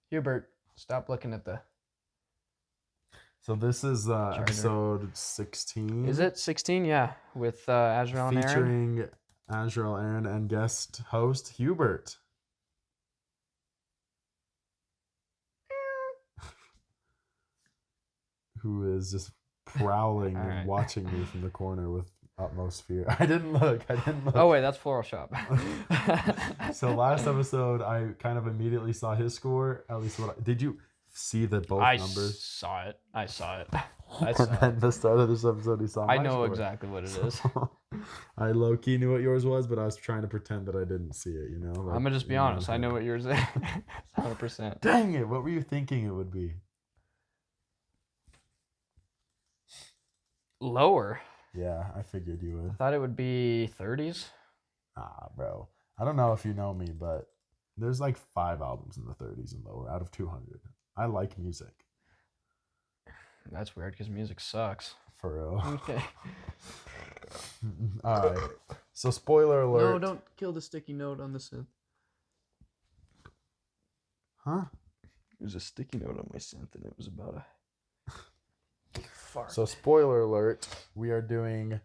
Hubert, stop looking at the... So this is episode 16. Is it 16? Yeah, with Azrael and Aaron. Featuring Azrael, Aaron, and guest host Hubert. Who is just prowling and watching me from the corner with utmost fear. I didn't look. Oh, wait, that's Floral Shoppe. So last episode, I kind of immediately saw his score. At least did you see the both numbers? I saw it. And then the start of this episode, he saw my score. Exactly what it is. I low-key knew what yours was, but I was trying to pretend that I didn't see it, you know? Like, I'm going to just be honest. I know what yours is. 100%. Dang it. What were you thinking it would be? Lower. Yeah, I figured you would. I thought it would be 30s. Ah, bro. I don't know if you know me, but there's like 5 albums in the 30s and lower out of 200. I like music. That's weird because music sucks. For real. Okay. All right. So spoiler alert. No, don't kill the sticky note on the synth. Huh? There's a sticky note on my synth and it was about a fart. So spoiler alert, we are doing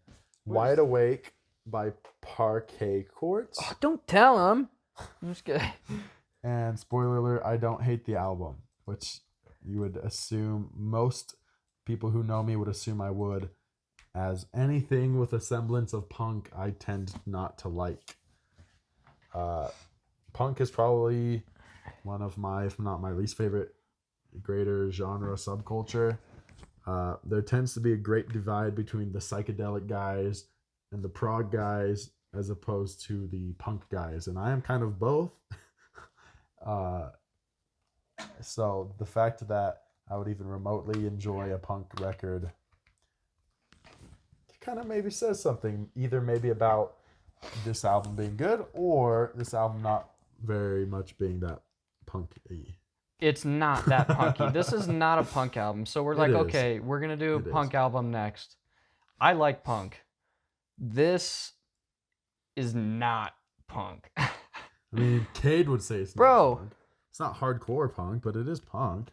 Wide Awake by Parquet Courts. Oh, don't tell him. I'm just kidding. And spoiler alert, I don't hate the album, which you would assume most people who know me would assume I would, as anything with a semblance of punk I tend not to like. Punk is probably one of my, if not my least favorite, greater genre subculture. There tends to be a great divide between the psychedelic guys and the prog guys as opposed to the punk guys, and I am kind of both. So the fact that I would even remotely enjoy a punk record kind of maybe says something, either maybe about this album being good or this album not very much being that punky. It's not that punky. This is not a punk album. So we're like, okay, we're going to do a punk album next. I like punk. This is not punk. I mean, Cade would say it's not punk. It's not hardcore punk, but it is punk.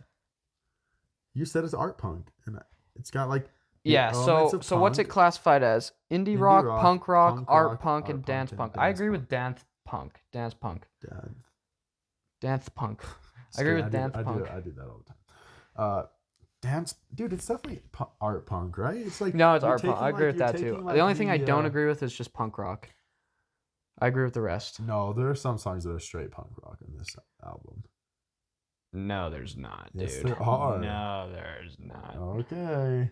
You said it's art punk, and it's got like so what's it classified as? Indie rock, punk rock, art punk, and dance punk. I agree with dance punk. Dance punk. Dance punk. I agree with dance punk. I do that all the time. Dance, dude, it's definitely art punk, right? It's like no, it's art punk. I agree with that too. The only thing I don't agree with is just punk rock. I agree with the rest. No, there are some songs that are straight punk rock in this album. No, there's not, dude. Yes, there are. No, there's not. Okay.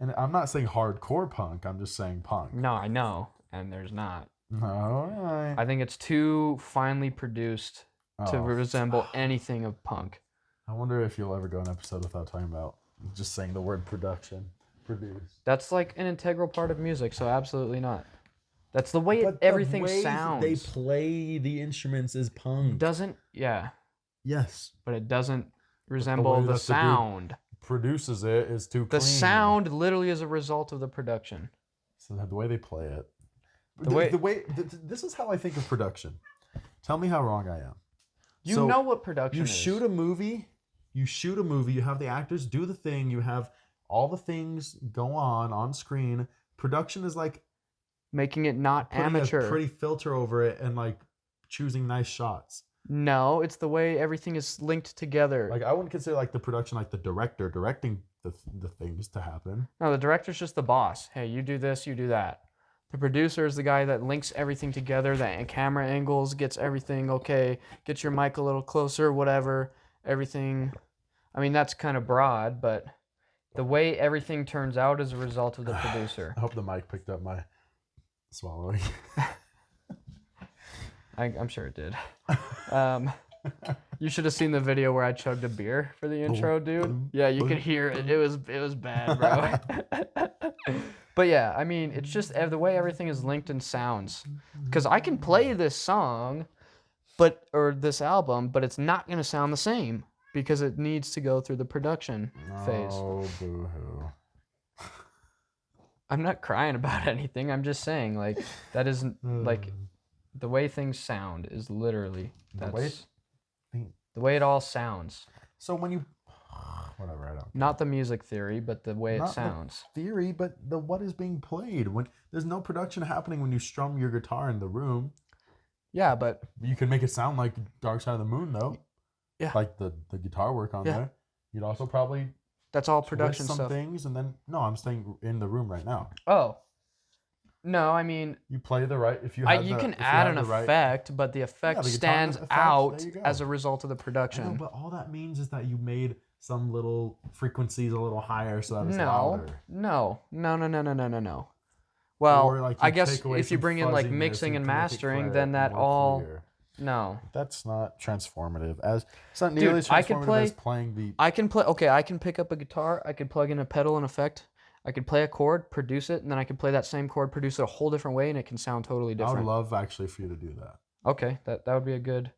And I'm not saying hardcore punk. I'm just saying punk. No, I know. And there's not. All right. I think it's too finely produced to resemble anything of punk. I wonder if you'll ever go an episode without talking about just saying the word production. Produce. That's like an integral part of music, so absolutely not. That's the way everything sounds. They play the instruments is punk. Doesn't, yeah. Yes. But it doesn't resemble the sound. Produces it is too clean. The sound literally is a result of the production. So the way they play it. The way this is how I think of production. Tell me how wrong I am. You know what production is. You shoot a movie, you have the actors do the thing, you have all the things go on screen. Production is like making it not amateur. A pretty filter over it and like choosing nice shots. No, it's the way everything is linked together. Like I wouldn't consider like the production like the director directing the things to happen. No, the director's just the boss. Hey, you do this, you do that. The producer is the guy that links everything together, that camera angles, gets everything okay, gets your mic a little closer, whatever, everything. I mean, that's kind of broad, but the way everything turns out is a result of the producer. I hope the mic picked up my swallowing. I'm sure it did. You should have seen the video where I chugged a beer for the intro, dude. Yeah, you could hear it. It was bad, bro. But yeah, I mean, it's just the way everything is linked and sounds. Because I can play this song, or this album, but it's not going to sound the same because it needs to go through the production phase. Oh, boo-hoo. I'm not crying about anything. I'm just saying, like, that isn't, like, the way things sound is literally, The way it all sounds. So when you, whatever, I don't. Not the music theory, but the way it Not sounds. The theory, but the what is being played. When there's no production happening when you strum your guitar in the room. Yeah, but You can make it sound like Dark Side of the Moon, though. Yeah. Like the guitar work on there. You'd also probably that's all production twist some stuff. things, and then no, I'm staying in the room right now. Oh. No, I mean, You play the right if you. you can add an effect, but the effect the guitar stands effect, out there you go. as a result of the I production. know, but all that means is that you made some little frequencies a little higher, so that it's No. louder. No. Well, Or, like, I you guess take away if you some bring in like fuzziness mixing and to make it mastering, then that more all clear. no. That's not transformative. It's not Dude, nearly as I could transformative play- as playing the. I can play. Okay, I can pick up a guitar. I could plug in a pedal and effect. I could play a chord, produce it, and then I could play that same chord, produce it a whole different way, and it can sound totally I would different. love actually for you to do that. Okay, that would be a good.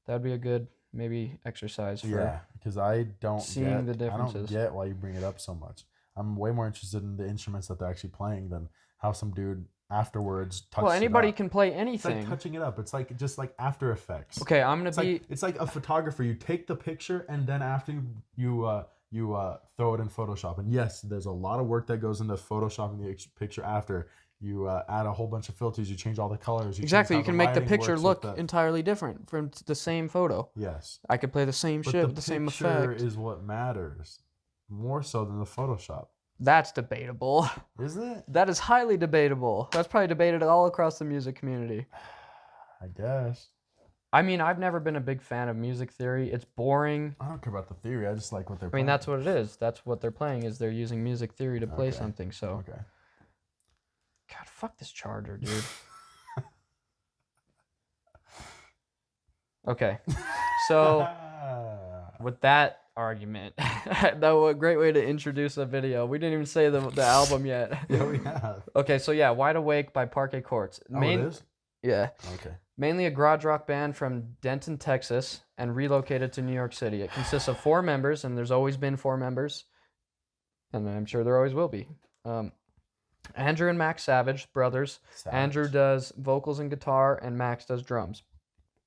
That would be a good maybe exercise for. Yeah, because I don't seeing the I don't differences. get why you bring it up so much. I'm way more interested in the instruments that they're actually playing than how some dude afterwards touches. Well, anybody it up. can play It's anything. like touching it up. It's like just like After Effects. Okay, I'm gonna It's be. like it's like a photographer. You take the picture and then after you throw it in Photoshop. And yes, there's a lot of work that goes into photoshopping the picture after. You add a whole bunch of filters. You change all the colors. Exactly, you can make the lighting picture works look with the- entirely different from the same photo. Yes. I could play the same But shit with the same picture effect. is what matters more so than the Photoshop. That's debatable. Is it? That is highly debatable. That's probably debated all across the music community. I guess. I mean, I've never been a big fan of music theory. It's boring. I don't care about the theory. I just like what they're I mean, playing. that's what it is. That's what they're playing, is they're using music theory to play Okay. something. So, Okay. God, fuck this charger, dude. Okay. So, with that argument, that was a great way to introduce a video. We didn't even say the album yet. Yeah, we have. Okay, so yeah, Wide Awake by Parquet Courts. Oh, it is? Yeah. Okay. Mainly a garage rock band from Denton, Texas, and relocated to New York City. It consists of 4 members, and there's always been 4 members, and I'm sure there always will be. Andrew and Max Savage, brothers. Andrew does vocals and guitar, and Max does drums.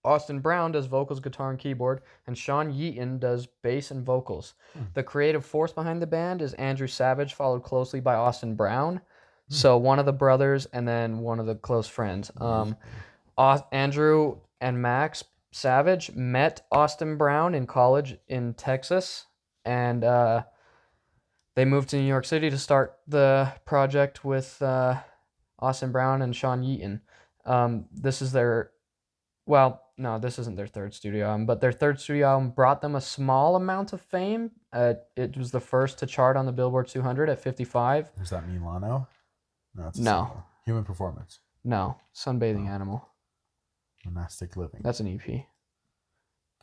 Austin Brown does vocals, guitar, and keyboard, and Sean Yeaton does bass and vocals. The creative force behind the band is Andrew Savage, followed closely by Austin Brown. So one of the brothers and then one of the close friends. Andrew and Max Savage met Austin Brown in college in Texas, and they moved to New York City to start the project with Austin Brown and Sean Yeaton. This is their, well, no, this isn't their third studio album, but their third studio album brought them a small amount of fame. It was the first to chart on the Billboard 200 at 55. Does that mean Lano? No, it's a No. single. Human Performance. No, Sunbathing Animal. Monastic Living. That's an EP.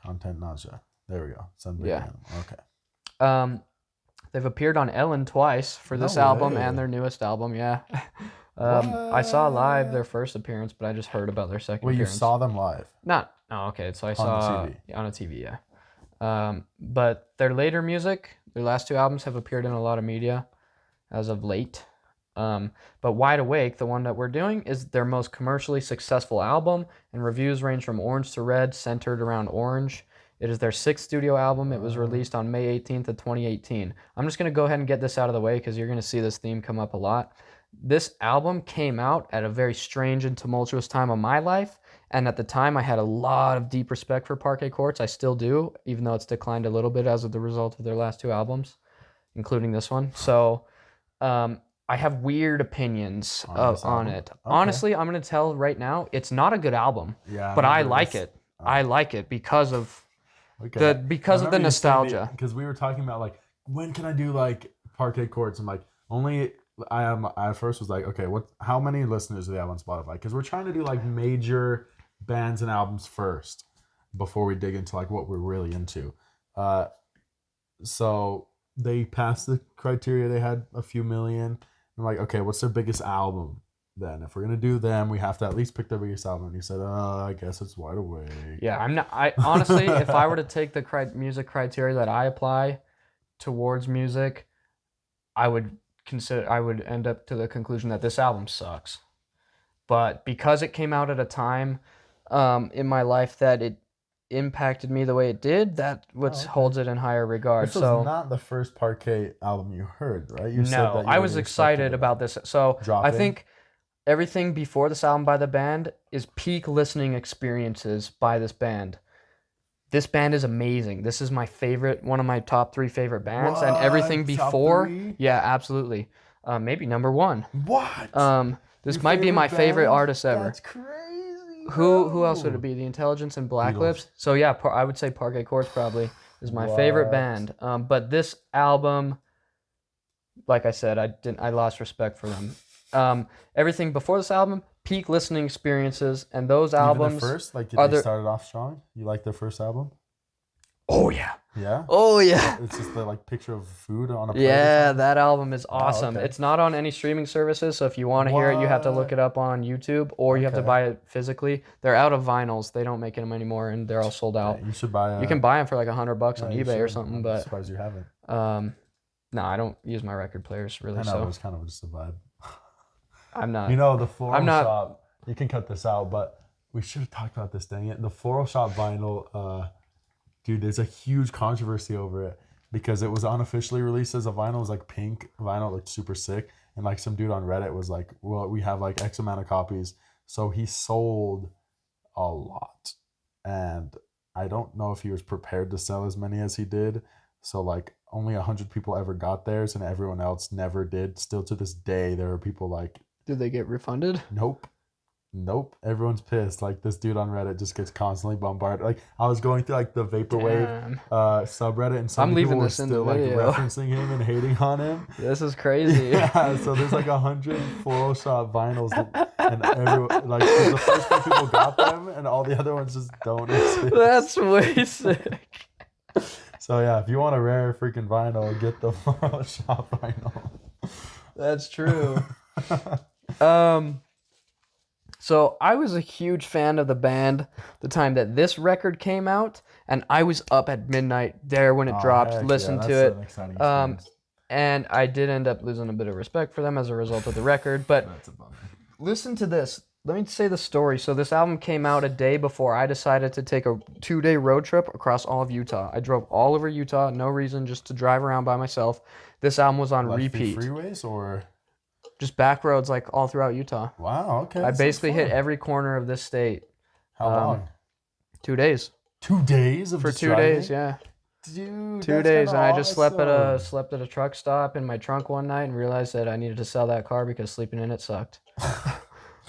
Content Nausea. There we go. Sunbathing Yeah. Animal. Okay. They've appeared on Ellen twice for this No album way. and their newest album. Yeah. I saw live their first appearance, but I just heard about their second Well, you appearance. saw them live. Not. Oh, okay. So I On saw the TV. yeah, on a TV. Yeah. But their later music, their last 2 albums have appeared in a lot of media, as of late. But Wide Awake, the one that we're doing, is their most commercially successful album, and reviews range from orange to red, centered around orange. It is their 6th studio album. It was released on May 18th of 2018. I'm just going to go ahead and get this out of the way because you're going to see this theme come up a lot. This album came out at a very strange and tumultuous time of my life, and at the time I had a lot of deep respect for Parquet Courts. I still do, even though it's declined a little bit as of the result of their last 2 albums, including this one. So I have weird opinions on it. Okay. Honestly, I'm going to tell right now, it's not a good album, Yeah. but I like it. I like it because of because of the nostalgia. Because we were talking about like, when can I do like Parquet Courts? And like, only I at first was like, okay, how many listeners do they have on Spotify? Because we're trying to do like major bands and albums first before we dig into like what we're really into. So they passed the criteria. They had a few million. I'm like, okay, what's their biggest album? Then if we're gonna do them, we have to at least pick their biggest album. And he said, I guess it's Wide Awake. Yeah, I honestly, if I were to take the music criteria that I apply towards music, I would end up to the conclusion that this album sucks. But because it came out at a time in my life that impacted me the way it did, that what holds it in higher regard. This was not the first Parquet album you heard, right? You said that you I were was excited about this. So I think everything before this album by the band is peak listening experiences by this band. This band is amazing. This is my favorite, one of my top 3 favorite bands. And everything before, yeah, absolutely. Maybe number 1. What? This might be my favorite artist ever. That's crazy. Who else would it be? The Intelligence and Black Lips. So yeah, I would say Parquet Courts probably is my favorite band. But this album, like I said, I lost respect for them. Everything before this album, peak listening experiences, and those albums. Even the first, like, did they started off strong? You like their first album? Oh yeah. Yeah. Oh yeah. It's just the picture of food on a plate. Yeah, that album is awesome. okay. It's not on any streaming services, so if you want to hear it, you have to look it up on YouTube, or you have to buy it physically. They're out of vinyls; they don't make them anymore, and they're all sold out. Yeah, you should buy. You can buy them for like $100 on eBay or something, I'm but surprised you haven't. no, I don't use my record players really. I know, So it was kind of just a vibe. I'm not. You know, the Floral Shop. You can cut this out, but we should have talked about this. Dang it! The Floral Shop vinyl. Dude, there's a huge controversy over it because it was unofficially released as a vinyl. It was like pink vinyl, looked super sick. And like some dude on Reddit was like, well, we have like X amount of copies. So he sold a lot. And I don't know if he was prepared to sell as many as he did. So like only 100 people ever got theirs and everyone else never did. Still to this day, there are people like... Did they get refunded? Nope. Everyone's pissed. Like this dude on Reddit just gets constantly bombarded. Like I was going through like the vaporwave subreddit, and some people were still like referencing him and hating on him. This is crazy. Yeah. So there's like 100 Floral Shop vinyls, and everyone like the first few people got them, and all the other ones just don't exist. That's way sick. So yeah, if you want a rare freaking vinyl, get the Floral Shop vinyl. That's true. So I was a huge fan of the band the time that this record came out, and I was up at midnight there when it dropped, listened to it. And I did end up losing a bit of respect for them as a result of the record. But listen to this. Let me say the story. So this album came out a day before I decided to take a 2-day road trip across all of Utah. I drove all over Utah, no reason, just to drive around by myself. This album was on repeat. Freeways or... Just back roads, like all throughout Utah. Wow, okay. I basically hit every corner of this state. How long? 2 days. 2 days of For just 2 driving? days, yeah. Dude, 2 days, and I just slept at a truck stop in my trunk one night and realized that I needed to sell that car because sleeping in it sucked.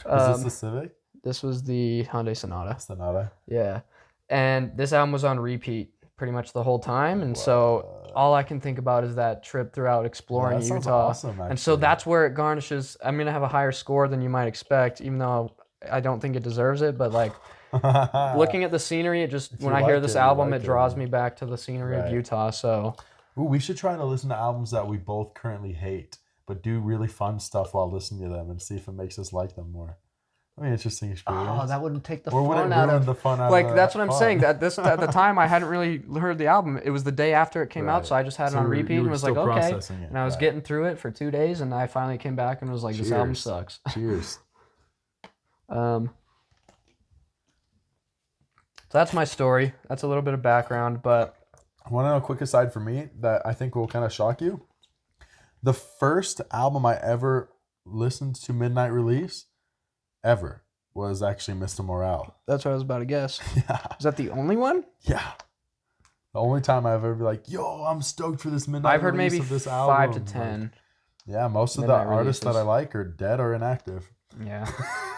Was this the Civic? This was the Hyundai Sonata. Sonata. Yeah, and this album was on repeat pretty much the whole time, and so all I can think about is that trip throughout exploring Utah. Awesome, and so that's where it garnishes. I'm gonna have a higher score than you might expect, even though I don't think it deserves it. But like looking at the scenery, it just when I hear this album, it draws me back to the scenery of Utah. So, we should try to listen to albums that we both currently hate, but do really fun stuff while listening to them and see if it makes us like them more. I mean, interesting experience. Oh, that wouldn't take the or fun out of the fun out like of that's what I'm fun. saying. That this at the time I hadn't really heard the album. It was the day after it came out, so I just had it on repeat and was like, okay. And I was getting through it for 2 days, and I finally came back and was like, this album sucks. Cheers. So that's my story. That's a little bit of background, but I want to know a quick aside for me that I think will kind of shock you. The first album I ever listened to midnight release ever was actually Mr. Morale. That's what I was about to guess. Yeah. Is that the only one? Yeah. The only time I've ever been like, yo, I'm stoked for this midnight I've heard release maybe of this album. 5 to 10. Like, yeah, most of the midnight artists releases. that I like are dead or inactive. Yeah.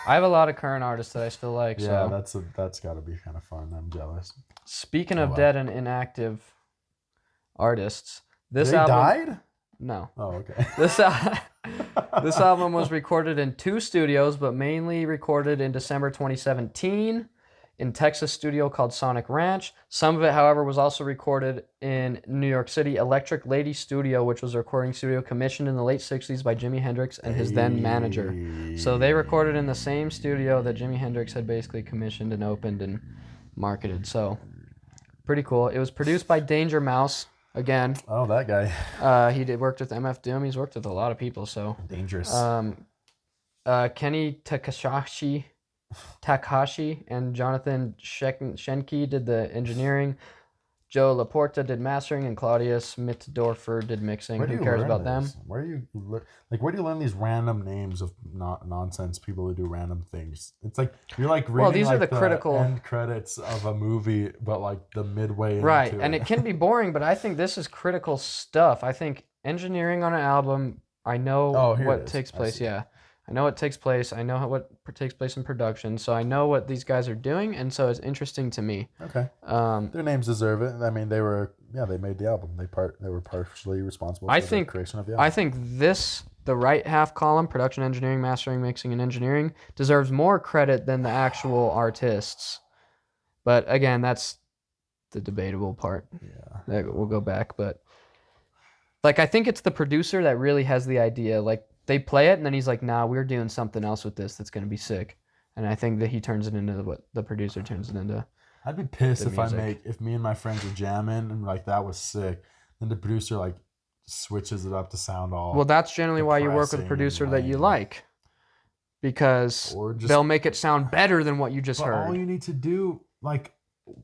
I have a lot of current artists that I still like. Yeah, so. that's got to be kind of fun. I'm jealous. Speaking of dead and inactive artists, this they album died? No. Oh, okay. This album was recorded in 2 studios, but mainly recorded in December 2017 in Texas studio called Sonic Ranch. Some of it, however, was also recorded in New York City Electric Lady Studio, which was a recording studio commissioned in the late 60s by Jimi Hendrix and his then manager. So they recorded in the same studio that Jimi Hendrix had basically commissioned and opened and marketed. So pretty cool. It was produced by Danger Mouse. Again. Oh, that guy. He worked with MF Doom. He's worked with a lot of people. So dangerous. Kenny Takahashi Takahashi and Jonathan Schenke did the engineering. Joe Laporta did mastering, and Claudius Mittdorfer did mixing. Where do Who you cares learn about this? them? Where do you where do you learn these random names of nonsense people who do random things? It's like you're like reading Well, these are like the critical end credits of a movie, but like the midway right, into and it can be boring, but I think this is critical stuff. I think engineering on an album, I know Oh, here it what is. takes I place. see. Yeah, I know what takes place. I know what takes place in production, so I know what these guys are doing, and so it's interesting to me. Okay. Their names deserve it. I mean, they made the album. They were partially responsible for the creation of the album. I think the right half column, production, engineering, mastering, mixing, and engineering, deserves more credit than the actual artists. But again, that's the debatable part. Yeah. We'll go back, but like I think it's the producer that really has the idea. Like they play it, and then he's like, "Nah, we're doing something else with this that's gonna be sick." And I think that he turns it into what the producer turns it into. I'd be pissed the if me and my friends are jamming and like that was sick, then the producer like switches it up to sound all. Well, that's generally why you work with a depressing producer and that you lame. like, because Or just- they'll make it sound better than what you just But heard. all you need to do, like,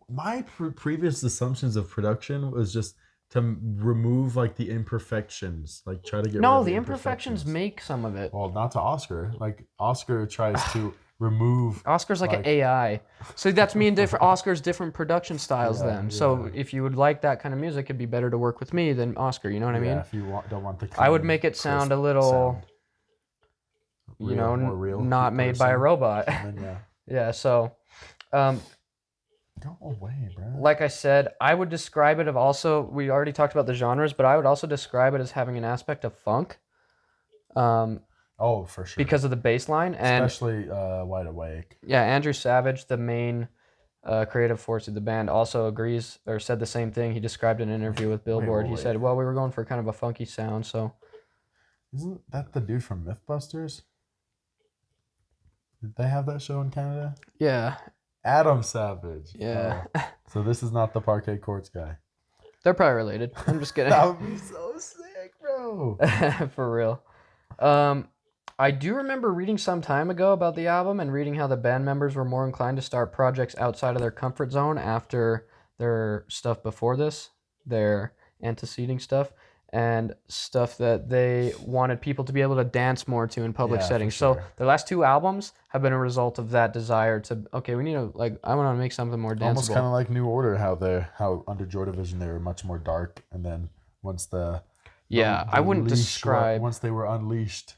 my previous assumptions of production was just to remove like the imperfections, like try to get rid No, of the imperfections make some of it. Well, not to Oscar. Like Oscar tries to remove. Oscar's like an AI. So that's me and different Oscar's different production styles then. Yeah. So if you would like that kind of music, it'd be better to work with me than Oscar. You know what I mean? If you don't want the. I would make it sound a little, sound. More real, not made by a robot. Then, Yeah. So, go away, bro. like I said, I would describe it we already talked about the genres, but I would also describe it as having an aspect of funk. Oh, for sure. Because of the bass line. And especially Wide Awake. yeah, Andrew Savage, the main creative force of the band, also agrees or said the same thing. He described in an interview with Billboard. He said, well, we were going for kind of a funky sound, so. Isn't that the dude from Mythbusters? Did they have that show in Canada? Yeah. Adam Savage. Yeah. Oh. So this is not the Parquet Courts guy. They're probably related. I'm just kidding. That would be so sick, bro. For real. I do remember reading some time ago about the album and reading how the band members were more inclined to start projects outside of their comfort zone after their stuff before this, their anteceding stuff, and stuff that they wanted people to be able to dance more to in public settings. Sure. So their last two albums have been a result of that desire to, okay, we need to, like, I want to make something more danceable. Almost kind of like New Order, how under Joy Division they were much more dark, and then once I wouldn't describe. Once they were unleashed,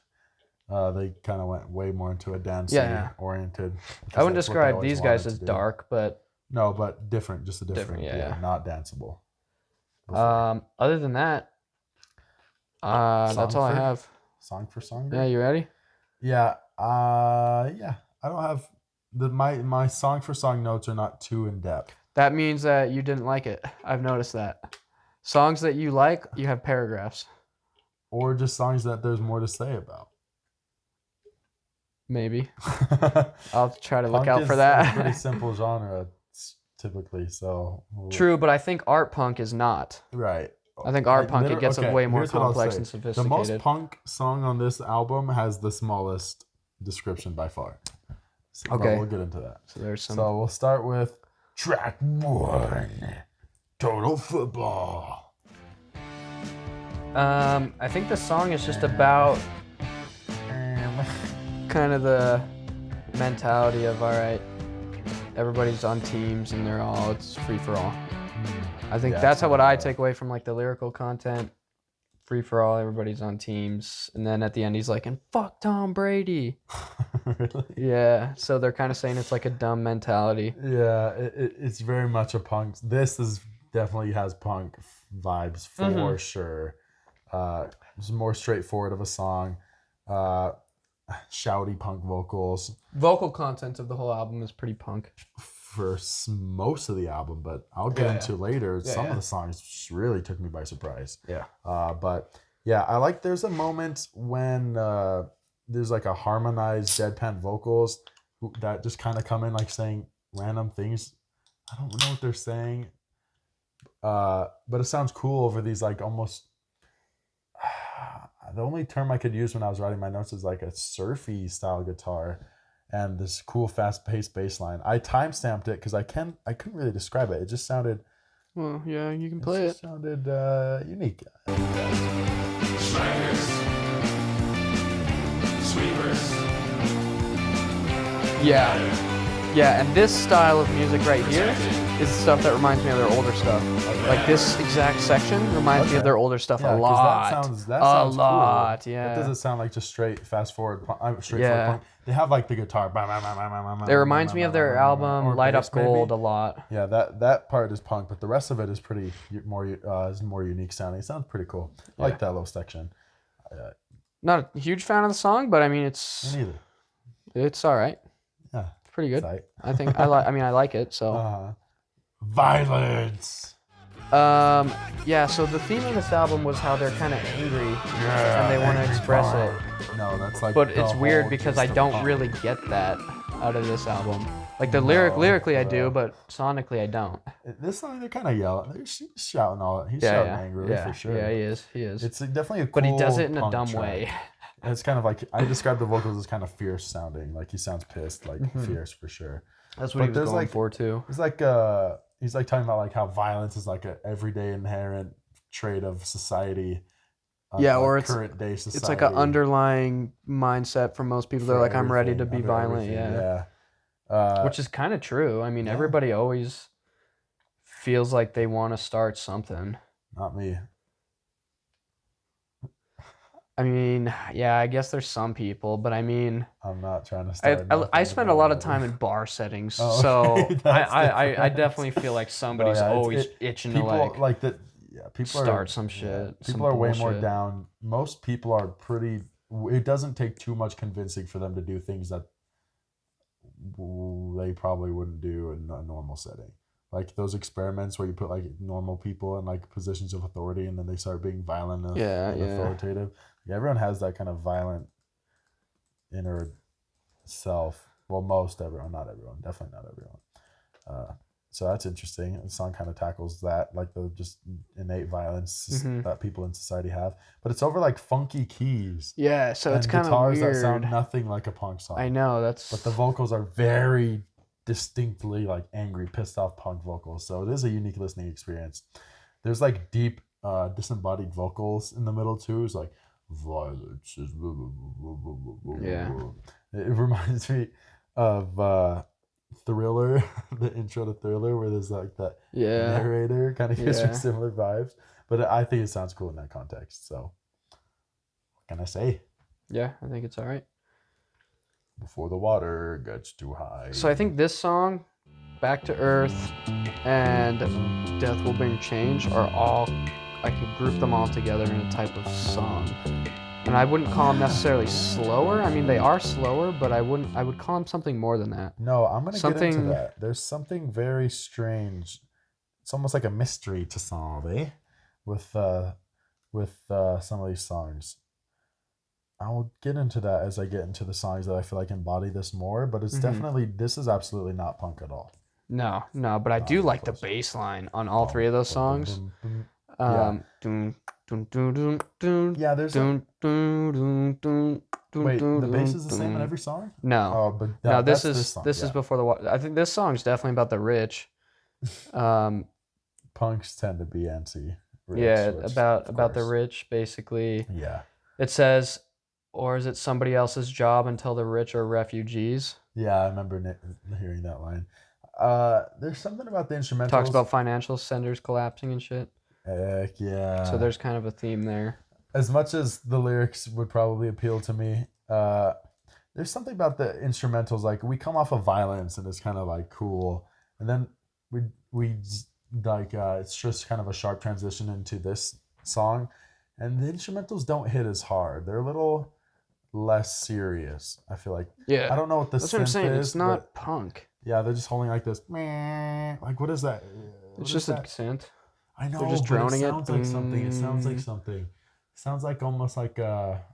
they kind of went way more into a dance oriented. I wouldn't describe these guys as dark, but no, but different, just a different, not danceable. Other than that, that's all I have. Song for song. Yeah, you ready? Yeah. I don't have my song for song notes are not too in depth. That means that you didn't like it. I've noticed that. Songs that you like, you have paragraphs. Or just songs that there's more to say about. Maybe. I'll try to look Punk out for that. It's a pretty simple genre typically, so. True, but I think art punk is not. Right. I think art punk, it gets way more complex and sophisticated. The most punk song on this album has the smallest description by far. So, okay. We'll get into that. So we'll start with track 1, Total Football. I think the song is just about kind of the mentality of, all right, everybody's on teams and it's free for all. I think that's what I take away from like the lyrical content. Free for all, everybody's on teams. And then at the end he's like, and fuck Tom Brady. Really? Yeah. So they're kind of saying it's like a dumb mentality. Yeah, it's very much a punk. This definitely has punk vibes for sure. It's more straightforward of a song. Shouty punk vocals. Vocal content of the whole album is pretty punk. For most of the album, but I'll get into later. Some of the songs just really took me by surprise. Yeah. But yeah, I like there's a moment when there's like a harmonized deadpan vocals that just kind of come in like saying random things. I don't know what they're saying. But it sounds cool over these like almost the only term I could use when I was writing my notes is like a surfy style guitar. and this cool fast-paced bass line. I time-stamped it because I couldn't really describe it. It just sounded. Well, yeah, you can play it. Sounded unique. Strikers, sweepers. Yeah, and this style of music right here is stuff that reminds me of their older stuff. Like this exact section reminds me of their older stuff a lot. That sounds lot, cool. yeah. That doesn't sound like just straight fast forward, Yeah. punk. They have like the guitar. It reminds me of their album Light Up Gold a lot. Yeah, that part is punk, but the rest of it is pretty more unique sounding. It sounds pretty cool. I like that little section. Not a huge fan of the song, but I mean it's Me neither. it's all right. Yeah, It's pretty good. tight. I think I like it. So Violence. yeah. So the theme of this album was how they're kind of angry and they want to express it. No, that's like. But it's weird because I don't really get that out of this album. Like the lyrically I do, but sonically I don't. This song they're kind of yelling. They're shouting all. He's shouting angrily for sure. Yeah, he is. It's definitely a cool. But he does it in a punk dumb track. way. It's kind of like I describe the vocals as kind of fierce sounding. Like he sounds pissed, like fierce for sure. That's what he was going for too. It's like he's like talking about like how violence is like an everyday inherent trait of society. Or it's current day society. It's like an underlying mindset for most people. They're like, I'm ready to be violent. Yeah. Which is kind of true. I mean, everybody always feels like they want to start something. Not me. I mean, yeah, I guess there's some people, but I mean, I'm not trying to start. I spend a lot of time in bar settings, Oh, so okay. I definitely feel like somebody's always itching to like that. Yeah, people start some shit. People are way more down. Most people are pretty. It doesn't take too much convincing for them to do things that they probably wouldn't do in a normal setting. Like those experiments where you put like normal people in like positions of authority and then they start being violent and authoritative. Yeah, everyone has that kind of violent inner self. Well, most everyone, not everyone, definitely not everyone. So that's interesting. The song kind of tackles that, like the just innate violence that people in society have. But it's over like funky keys. Yeah, so it's kind of guitars weird. that sound nothing like a punk song. I know, But the vocals are very distinctly like angry, pissed off punk vocals. So it is a unique listening experience. There's like deep disembodied vocals in the middle too. It's like violence is It reminds me of Thriller, the intro to Thriller, where there's like that narrator kind of gives me similar vibes. But I think it sounds cool in that context. So what can I say? Yeah, I think it's all right. Before the water gets too high. So I think this song, Back to Earth, and Death Will Bring Change are all, I can group them all together in a type of song. And I wouldn't call them necessarily slower. I mean, they are slower, but I would call them something more than that. No, I'm going to get into that. There's something very strange. It's almost like a mystery to solve, with some of these songs. I'll get into that as I get into the songs that I feel like embody this more, but it's this is absolutely not punk at all. No, but I do like the bass line on all three of those songs. Yeah, there's wait, the bass is the same in every song? No. Oh, but no, this is before the water. I think this song's definitely about the rich. Punks tend to be anti. About the rich, basically. Yeah. It says, or is it somebody else's job until the rich are refugees? Yeah, I remember hearing that line. There's something about the instrumentals. Talks about financial centers collapsing and shit. Heck yeah. So there's kind of a theme there. As much as the lyrics would probably appeal to me, there's something about the instrumentals. Like we come off of Violence and it's kind of like cool, and then we like it's just kind of a sharp transition into this song, and the instrumentals don't hit as hard. They're a little less serious. I feel like. Yeah. I don't know what the That's what I'm synth saying. is, It's not punk. Yeah, they're just holding like this. Like what is that? It's just a synth. I know. They're just droning it. it. Sounds like something. It sounds like something. Sounds like almost like what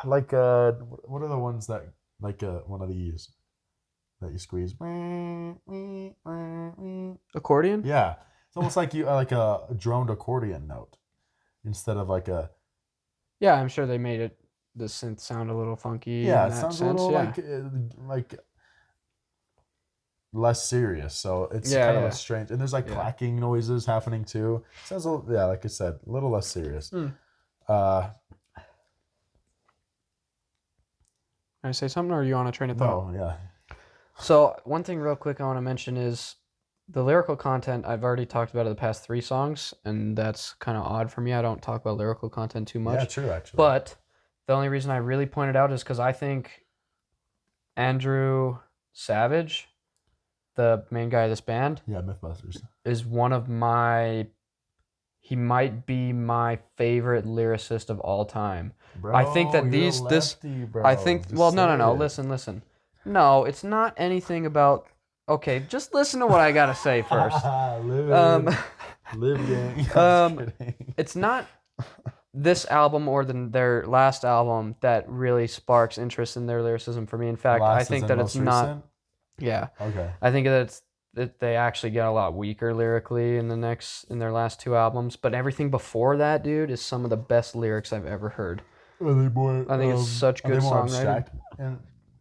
are the ones that like one of these that you squeeze? Accordion? Yeah, it's almost like you like a droned accordion note instead of like a. Yeah, I'm sure they made it the synth sound a little funky. Yeah, in it that sounds sense. a little Yeah. like less serious. So it's Yeah, kind of yeah. a strange, and there's like Yeah. clacking noises happening too. Sounds yeah, like I said, a little less serious. Hmm. Uh, Can I say something, or are you on a train of thought? no, yeah. So one thing real quick I want to mention is the lyrical content. I've already talked about it the past 3 songs, and that's kind of odd for me. I don't talk about lyrical content too much. Yeah, true, actually. But the only reason I really pointed out is because I think Andrew Savage, the main guy of this band, yeah, Mythbusters. is one of he might be my favorite lyricist of all time. Bro, I think that you're a lefty, bro. I think, Just well, no, say it. listen. No, it's not anything about, okay, just listen to what I gotta say first. Live gang. I'm just kidding. It's not this album or their last album that really sparks interest in their lyricism for me. In fact, I think that it's not. Recent? Yeah. Okay. I think that they actually get a lot weaker lyrically in their last 2 albums, but everything before that, dude, is some of the best lyrics I've ever heard. Are they more? I think it's such good Are they more songwriting. abstract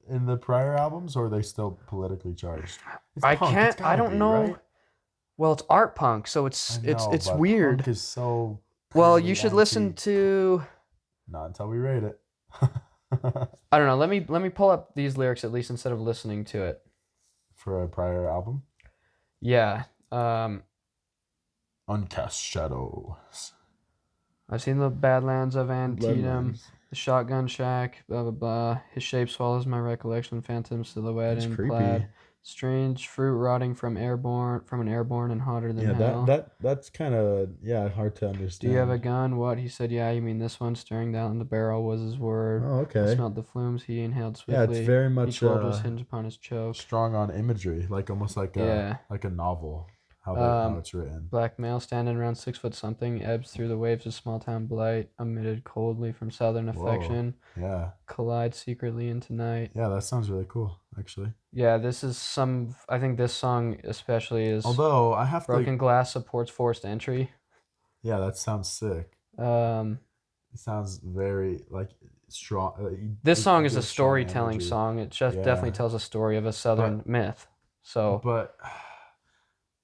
in the prior albums, or are they still politically charged? It's I punk, can't. it's gotta I don't be, know. right? Well, it's art punk, so it's I know, but weird. Punk is so. Well, you should listen to. Not until we rate it. I don't know. Let me pull up these lyrics at least instead of listening to it. For a prior album. Yeah. Uncast Shadows. I've seen the Badlands of Antietam, Bloodlines. the Shotgun Shack, blah blah blah. His shape swallows my recollection, phantom silhouette That's in creepy. plaid. Strange fruit rotting from an airborne and hotter than hell. that's kind of hard to Do understand. you have a gun? What? He said, yeah, you mean this one? Staring down the barrel was his word. Oh, I okay. smelled the flumes he inhaled swiftly. Yeah, it's very much Each word was hinged upon his choke. strong on imagery, like almost like a novel. How it's written. Black male standing around 6 foot something, ebbs through the waves of small town blight, emitted coldly from southern affection, Yeah. collide secretly into night. Yeah, that sounds really cool, actually. Yeah, this is I think this song especially is. Although I have Broken glass supports forced entry. Yeah, that sounds sick. It sounds very like strong. This song is a storytelling song. It just definitely tells a story of a southern myth. So, but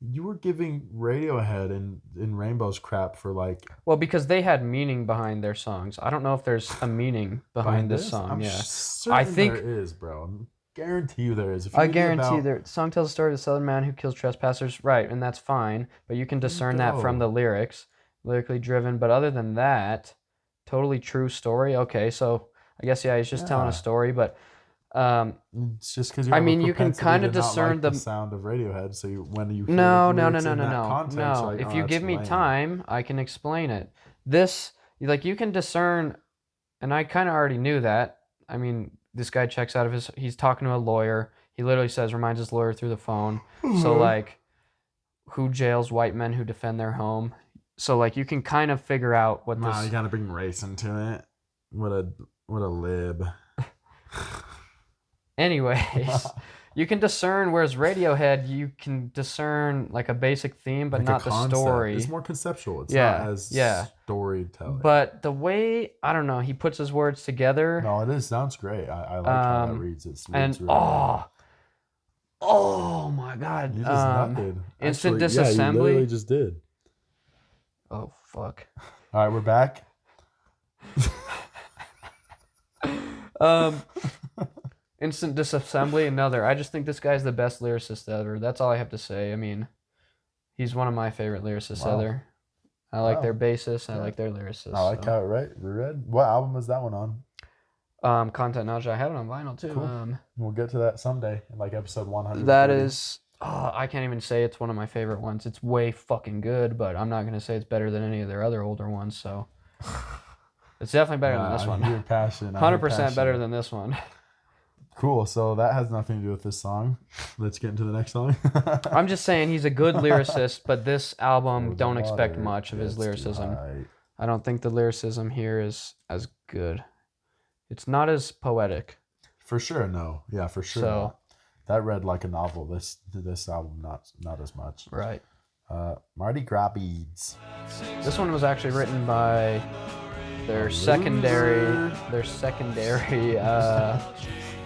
you were giving Radiohead and Rainbow's crap for like. Well, because they had meaning behind their songs. I don't know if there's a meaning behind this song. I'm yeah, certain I think there is, bro. Guarantee you there is. I guarantee the song tells the story of a southern man who kills trespassers, right? And that's fine, but you can discern that from the lyrics, lyrically driven. But other than that, totally true story. Okay, so I guess he's just telling a story, but it's just because I mean, you can kind of discern the sound of Radiohead. So when you hear no. Like, if you give me time, I can explain it. This you can discern, and I kind of already knew that. I mean, this guy checks out of he's talking to a lawyer. He literally says, reminds his lawyer through the phone. So like, who jails white men who defend their home? So like, you can kind of figure out what this. You gotta bring race into it. What a lib. Anyways, you can discern, whereas Radiohead, you can discern like a basic theme, but not the story. It's more conceptual. It's not as storytelling. But the way, I don't know, he puts his words together. No, it sounds great. I like how that reads. It and really oh my God. You just nutted. Instant Actually, disassembly. Yeah, you literally just did. Oh, fuck. All right, we're back. Instant disassembly, another. I just think this guy's the best lyricist ever. That's all I have to say. I mean, he's one of my favorite lyricists ever. I like their bassist. I like their lyricists. I like how it read. What album was that one on? Content Nausea. I have it on vinyl too. Cool. We'll get to that someday, like episode 100. That is, I can't even say it's one of my favorite ones. It's way fucking good, but I'm not gonna say it's better than any of their other older ones. So it's definitely better than this one. Your passion. 100% better than this one. Cool. So that has nothing to do with this song. Let's get into the next song. I'm just saying he's a good lyricist, but this album, don't expect much of his lyricism. I don't think the lyricism here is as good. It's not as poetic. For sure, no. Yeah, for sure. So that read like a novel. This album, not as much. Right. Mardi Gras Beads. This one was actually written by their secondary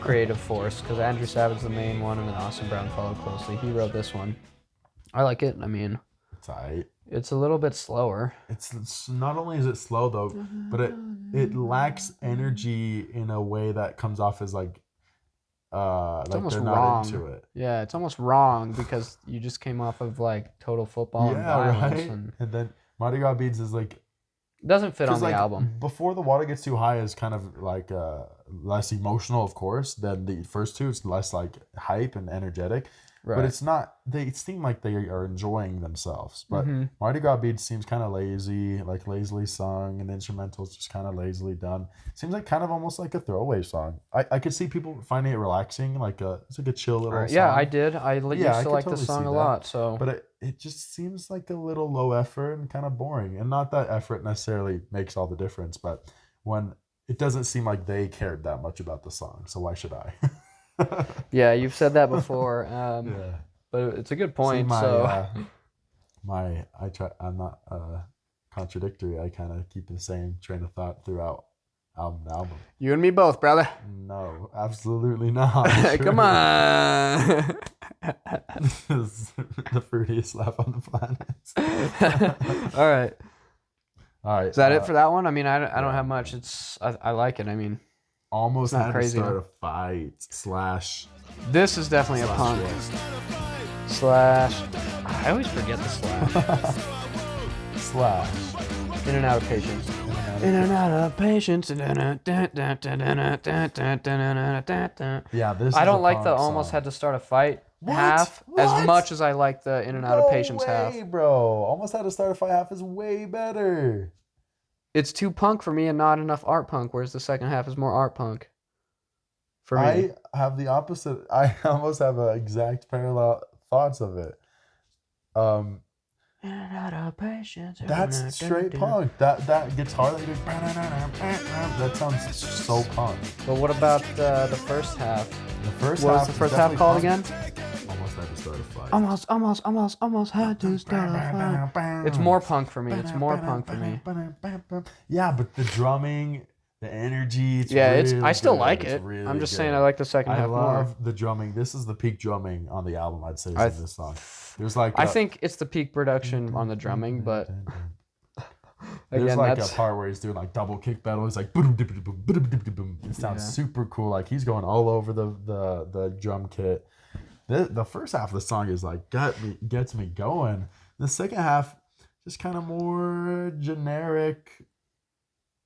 creative force, because Andrew Savage is the main one, and then Austin Brown followed closely. He wrote this one. I like it. I mean, it's alright. It's a little bit slower. It's not only is it slow though, but it lacks energy in a way that comes off as like almost they're wrong. not into it. Yeah, it's almost wrong because you just came off of like total football and violence, right. and then Mardi Gras Beads is like doesn't fit on the like, album. Before the Water Gets Too High is kind of like less emotional, of course, than the first two. It's less like hype and energetic. Right. But it's not, they seem like they are enjoying themselves. But Mardi Gras Beads seems kind of lazy, like lazily sung, and the instrumental's just kind of lazily done. Seems like kind of almost like a throwaway song. I could see people finding it relaxing, like it's like a chill little song. Yeah, I did. I used to like this song a lot. So, but it just seems like a little low effort and kind of boring. And not that effort necessarily makes all the difference, but when it doesn't seem like they cared that much about the song, so why should I? Yeah, you've said that before. But it's a good point. See, I'm not contradictory. I kind of keep the same train of thought throughout album to album. You and me both, brother. No, absolutely not. Come on. The fruitiest laugh on the planet. All right. Is that it for that one? I mean, I don't have much. I like it. I mean, almost had crazy, to start a fight / This is definitely a punk. / I always forget the / In and out of patience. In and out of patience. Yeah, this. I don't like the almost had to start a fight half as much as I like the in and out of patience half. Bro, almost had to start a fight half is way better. It's too punk for me and not enough art punk, whereas the second half is more art punk. For me. I have the opposite. I almost have exact parallel thoughts of it. In and out of patience. That's straight punk. That guitar that you do, that sounds so punk. But what about the first half? What was the first half called again? Almost had to start a fight. Almost had to start a fight. It's more punk for me. It's more punk for me. Yeah, but the drumming, the energy. I still like it. Really I'm just good. saying I like the second half more. I love the drumming. This is the peak drumming on the album, I'd say, in this song. There's like I think it's the peak production on the drumming, but there's again, like a part where he's doing like double kick pedal. He's like boom, boom, boom, boom, boom, boom. It sounds super cool. Like he's going all over the drum kit. The first half of the song is like gets me going. The second half just kind of more generic,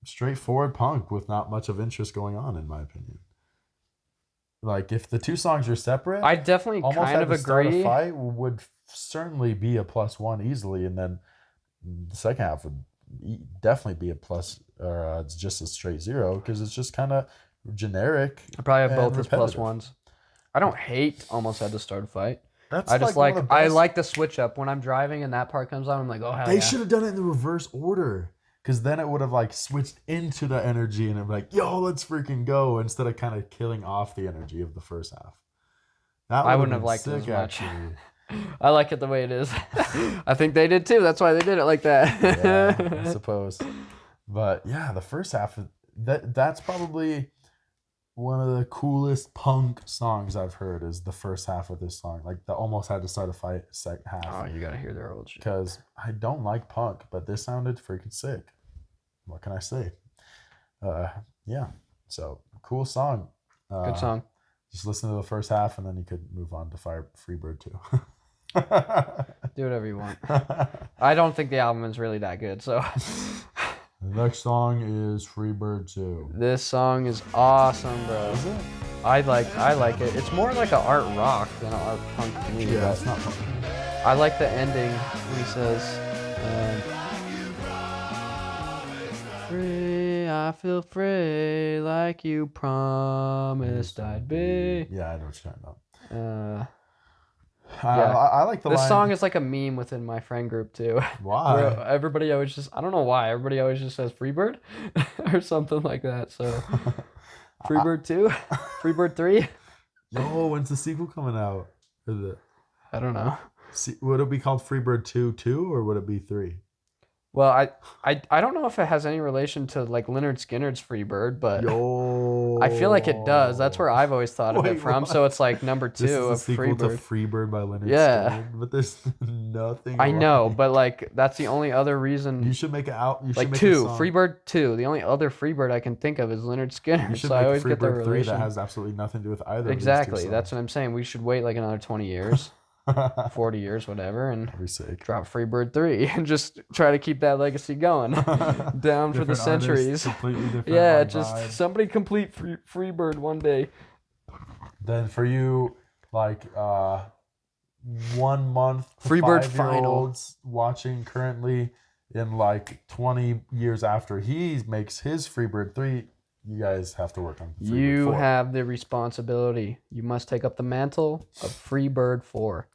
straightforward punk with not much of interest going on, in my opinion. Like if the two songs are separate, I definitely kind of agree. A fight would certainly be a +1 easily, and then the second half would definitely be a plus, or it's just a straight 0 because it's just kind of generic. I probably have both as repetitive. +1s. I don't hate almost had to start a fight. That's I just like I like the switch up when I'm driving and that part comes on. I'm like, oh hell They should have done it in the reverse order, because then it would have like switched into the energy and it'd be like, yo, let's freaking go, instead of kind of killing off the energy of the first half. I wouldn't have liked it as much. I like it the way it is. I think they did too. That's why they did it like that. Yeah, I suppose. But yeah, the first half, that's probably one of the coolest punk songs I've heard, is the first half of this song. Like the almost had to start a fight second half. Oh, you gotta hear their old shit. Because I don't like punk, but this sounded freaking sick. What can I say? Yeah. So cool song. Good song. Just listen to the first half and then you could move on to Freebird II. Do whatever you want. I don't think the album is really that good, so. The next song is Freebird II. This song is awesome, bro. Is it? I like it. It's more like an art rock than an art punk to me. Yeah, it's not punk. I like the ending when he says, free, I feel free, like you promised I'd be. Yeah, I know what you're talking about. I like the this line. song is like a meme within my friend group too. Why? Where everybody always just, I don't know why, everybody always just says Freebird or something like that. So Freebird 2, Freebird 3. Yo, when's the sequel coming out? I don't know. Would it be called Freebird 2 or would it be 3? Well, I don't know if it has any relation to like Leonard Skinner's Freebird, but Yo. I feel like it does. That's where I've always thought of it Wait, from. what? So it's like number 2 This is a of sequel to Freebird. Freebird by Leonard Yeah. Skinner, but there's nothing. I know, alike. but like that's the only other reason. You should make it out. You should Like make 2, a song. Freebird 2. The only other Freebird I can think of is Leonard Skinner. You should So I make always get the Freebird 3 relation. that has absolutely nothing to do with either. Exactly. Of these two That's what I'm saying. We should wait like another 20 years, songs. 40 years, whatever, and That'd be sick. drop Freebird 3 and just try to keep that legacy going down for the Different artists, centuries. completely different. Yeah, like, just vibe. somebody complete Freebird one day. Then for you, like 1 month to Freebird 5-year-olds watching currently, in like 20 years after he makes his Freebird 3, you guys have to work on Freebird You 4. have the responsibility. You must take up the mantle of Freebird 4.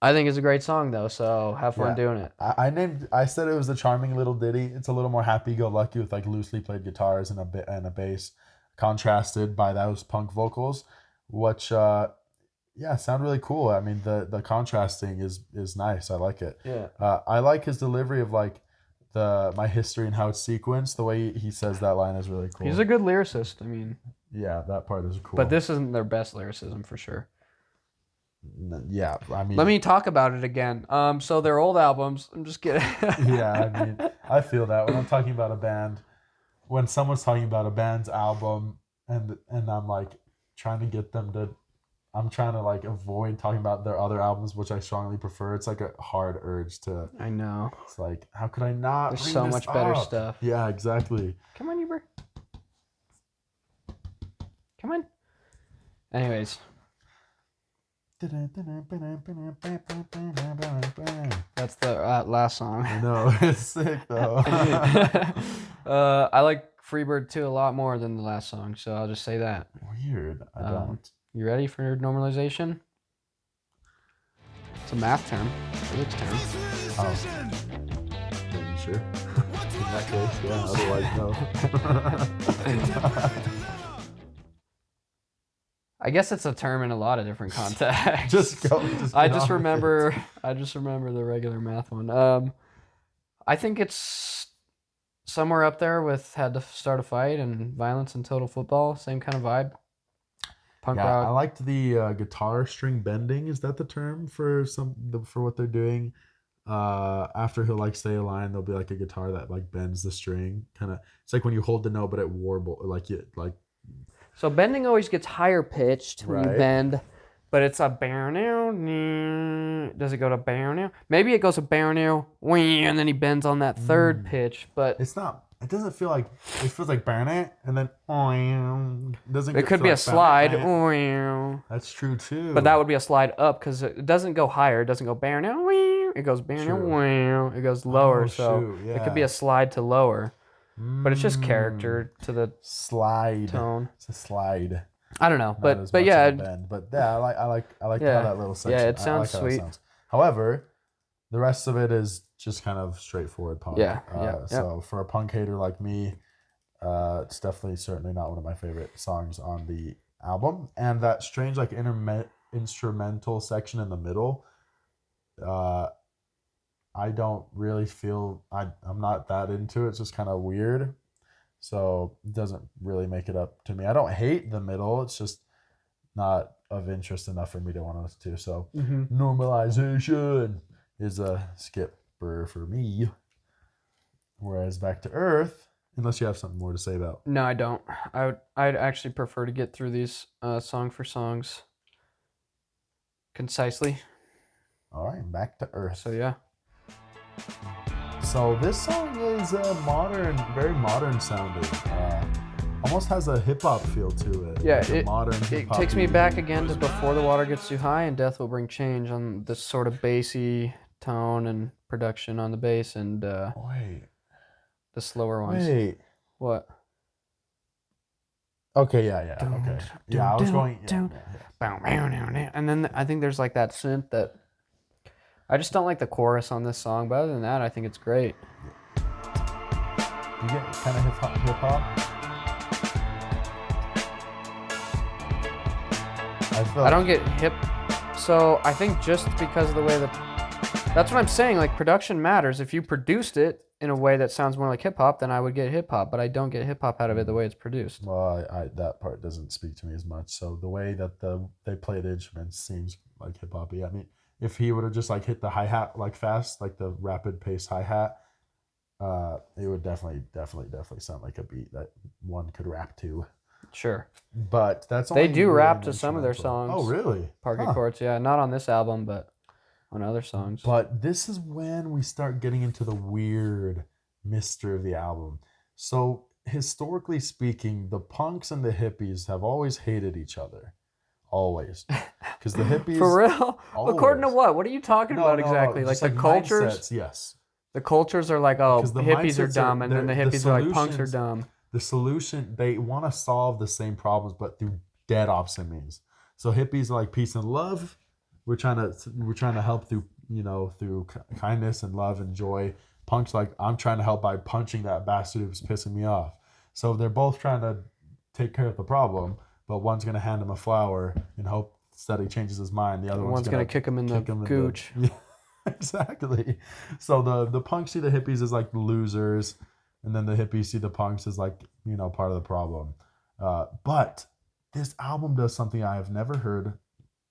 I think it's a great song though, so have fun Yeah. doing it. I said it was a charming little ditty. It's a little more happy-go-lucky with like loosely played guitars and a bass, contrasted by those punk vocals, which sound really cool. I mean the contrasting is nice. I like it. Yeah. I like his delivery of like my history and how it's sequenced. The way he says that line is really cool. He's a good lyricist. I mean, Yeah, that part is cool. but this isn't their best lyricism for sure. Yeah, I mean, Let me talk about it again. So their old albums. I'm just kidding. yeah, I mean, I feel that when I'm talking about a band, when someone's talking about a band's album, and I'm like trying to get them to, I'm trying to like avoid talking about their other albums, which I strongly prefer. It's like a hard urge to. I know. It's like, how could I not? There's bring so this much better up? stuff. Yeah, exactly. Come on, Uber. Come on. Anyways, that's the last song. I know, it's sick though. I like Freebird 2 a lot more than the last song, so I'll just say that. Weird. I don't. You ready for normalization? It's a math term, physics term. Oh. Are you sure? In that case, yeah. Otherwise, no. I guess it's a term in a lot of different contexts. Just go. I just remember the regular math one. I think it's somewhere up there with Had to Start a Fight and Violence and Total Football. Same kind of vibe. Punk Yeah, I rock. liked the guitar string bending. Is that the term for for what they're doing? After he'll like say a line, there'll be like a guitar that like bends the string. Kind of, it's like when you hold the note, but it warble like you like. So bending always gets higher pitched when you Right. bend, but it's a bow now. Does it go to bow now? Maybe it goes to bow now, and then he bends on that third pitch. But It's not. It doesn't feel like. It feels like burn it, and then it doesn't. it could feel be a like slide. bang. That's true too. But that would be a slide up because it doesn't go higher. It doesn't go bow now. It goes bow now. It goes lower. Oh, So shoot, it could be yeah. a slide to lower. But it's just character to the slide. tone. It's a slide. I don't know, Not but as but much yeah, of a bend. But yeah, I like Yeah. how that little section. Yeah, it I sounds like how that sweet. sounds. However, the rest of it is just kind of straightforward punk. Yeah, yeah. So for a punk hater like me, it's definitely certainly not one of my favorite songs on the album. And that strange like instrumental section in the middle, I don't really feel I'm not that into it. It's just kind of weird. So it doesn't really make it up to me. I don't hate the middle. It's just not of interest enough for me to want to listen to. So Normalization is a skipper for me. Whereas Back to Earth, unless you have something more to say about. No, I don't. I'd actually prefer to get through these song for songs concisely. All right, Back to Earth. So yeah. So this song is modern, very modern sounding. Almost has a hip hop feel to it. Yeah, like a modern It hip-hop takes me beat. back again to Before the Water Gets Too High and Death Will Bring Change on this sort of bassy tone and production on the bass and Wait. the slower ones. Wait. What? Okay, yeah. Okay. Yeah, I was going. Yeah. Bow, bow, bow, bow. And then I think there's like that synth that I just don't like the chorus on this song, but other than that, I think it's great. You get kind of hip hop. I don't get hip, so I think just because of the way the That's what I'm saying. Like, production matters. If you produced it in a way that sounds more like hip hop, then I would get hip hop. But I don't get hip hop out of it the way it's produced. Well, I that part doesn't speak to me as much. So the way that they play the instruments seems like hip hoppy. I mean, if he would have just like hit the hi hat like fast, like the rapid pace hi hat, it would definitely sound like a beat that one could rap to. Sure. But that's they only do really rap to some of their songs. Oh, really? Parquet Courts, yeah, not on this album, but on other songs. But this is when we start getting into the weird mystery of the album. So historically speaking, the punks and the hippies have always hated each other. Always. Because the hippies... For real? Always. According to what? What are you talking about exactly? No, like the cultures? Mindsets, yes. The cultures are like, oh, the hippies are dumb, and then the hippies are like, punks are dumb. The solution, they want to solve the same problems, but through dead opposite means. So hippies are like peace and love. We're trying to help through kindness and love and joy. Punk's like, I'm trying to help by punching that bastard who's pissing me off. So they're both trying to take care of the problem, but one's gonna hand him a flower and hope that he changes his mind. The other one's gonna kick him in the gooch. Yeah, exactly. So the punks see the hippies as like losers, and then the hippies see the punks as like, part of the problem. But this album does something I have never heard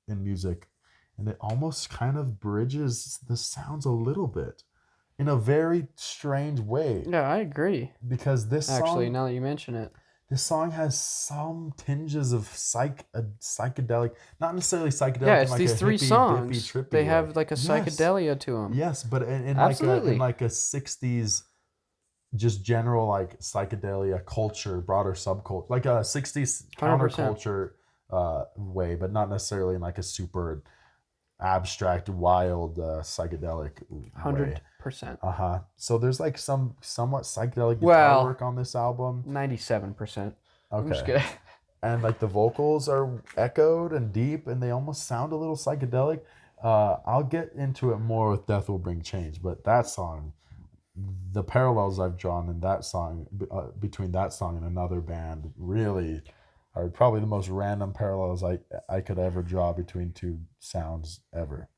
in music, and it almost kind of bridges the sounds a little bit in a very strange way. Yeah, I agree. Because this song, actually, now that you mention it, this song has some tinges of psychedelic, not necessarily psychedelic. Yeah, it's like these three songs. They have like a psychedelia to them. Yes, but in like a 60s, just general like psychedelia culture, broader subculture, like a 60s 100%. Counterculture way, but not necessarily in like a super abstract, wild, psychedelic 100%. So there's like some somewhat psychedelic guitar work on this album. 97%. Okay. I'm just kidding. And like the vocals are echoed and deep, and they almost sound a little psychedelic. I'll get into it more with Death Will Bring Change, but that song, the parallels I've drawn in that song, between that song and another band, really are probably the most random parallels I could ever draw between two sounds ever.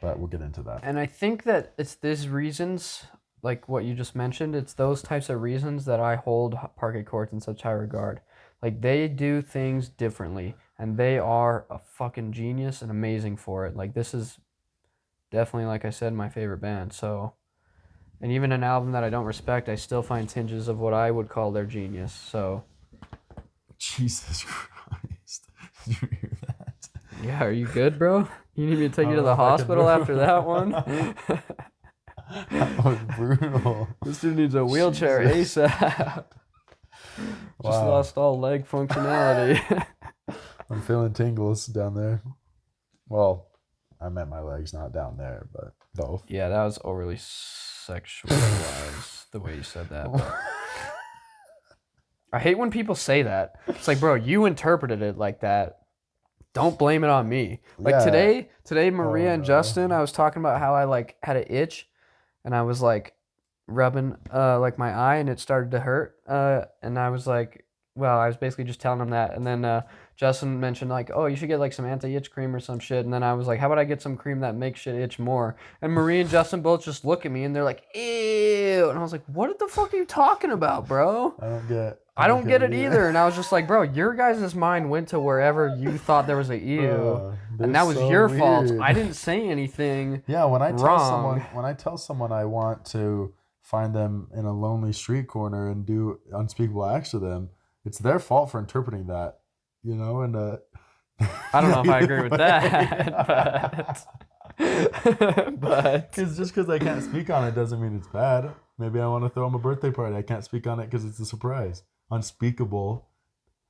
But we'll get into that. And I think that it's these reasons, like what you just mentioned, it's those types of reasons that I hold Parquet Courts in such high regard. Like, they do things differently, and they are a fucking genius and amazing for it. Like, this is definitely, like I said, my favorite band. So, and even an album that I don't respect, I still find tinges of what I would call their genius. So, Jesus Christ. Did you hear that? Yeah, are you good, bro? You need me to take you to the hospital after that one? That was brutal. This dude needs a wheelchair ASAP. Just lost all leg functionality. I'm feeling tingles down there. Well, I meant my legs, not down there, but both. Yeah, that was overly sexualized, the way you said that. But I hate when people say that. It's like, bro, you interpreted it like that. Don't blame it on me. Like today, Maria and Justin, I was talking about how I like had an itch, and I was like rubbing like my eye, and it started to hurt. And I was like, well, I was basically just telling them that. And then Justin mentioned like, oh, you should get like some anti-itch cream or some shit. And then I was like, how about I get some cream that makes shit itch more? And Maria and Justin both just look at me, and they're like, ew. And I was like, what the fuck are you talking about, bro? I don't get it either. And I was just like, bro, your guys' mind went to wherever you thought there was a ew, and that was so your fault. I didn't say anything. Yeah, when I tell someone I want to find them in a lonely street corner and do unspeakable acts to them, it's their fault for interpreting that, And I don't know if I agree with that, but it's just because I can't speak on it doesn't mean it's bad. Maybe I want to throw them a birthday party. I can't speak on it because it's a surprise. Unspeakable,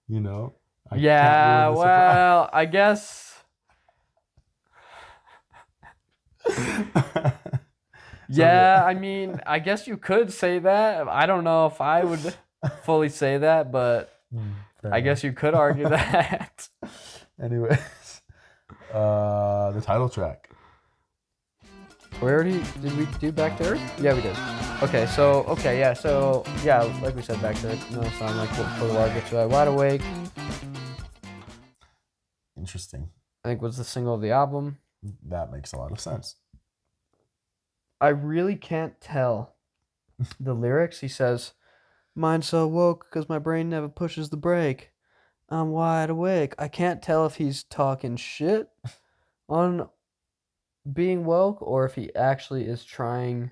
Yeah, well, I guess. Yeah, I mean, I guess you could say that. I don't know if I would fully say that, but I guess you could argue that. Anyways, the title track. Did we do Back to Earth? Yeah, we did. Yeah, like we said, Back to Earth, another song like For the Water Gets Wide Awake. Interesting. I think was the single of the album. That makes a lot of sense. I really can't tell the lyrics. He says, "Mind so woke because my brain never pushes the brake. I'm wide awake." I can't tell if he's talking shit on being woke or if he actually is trying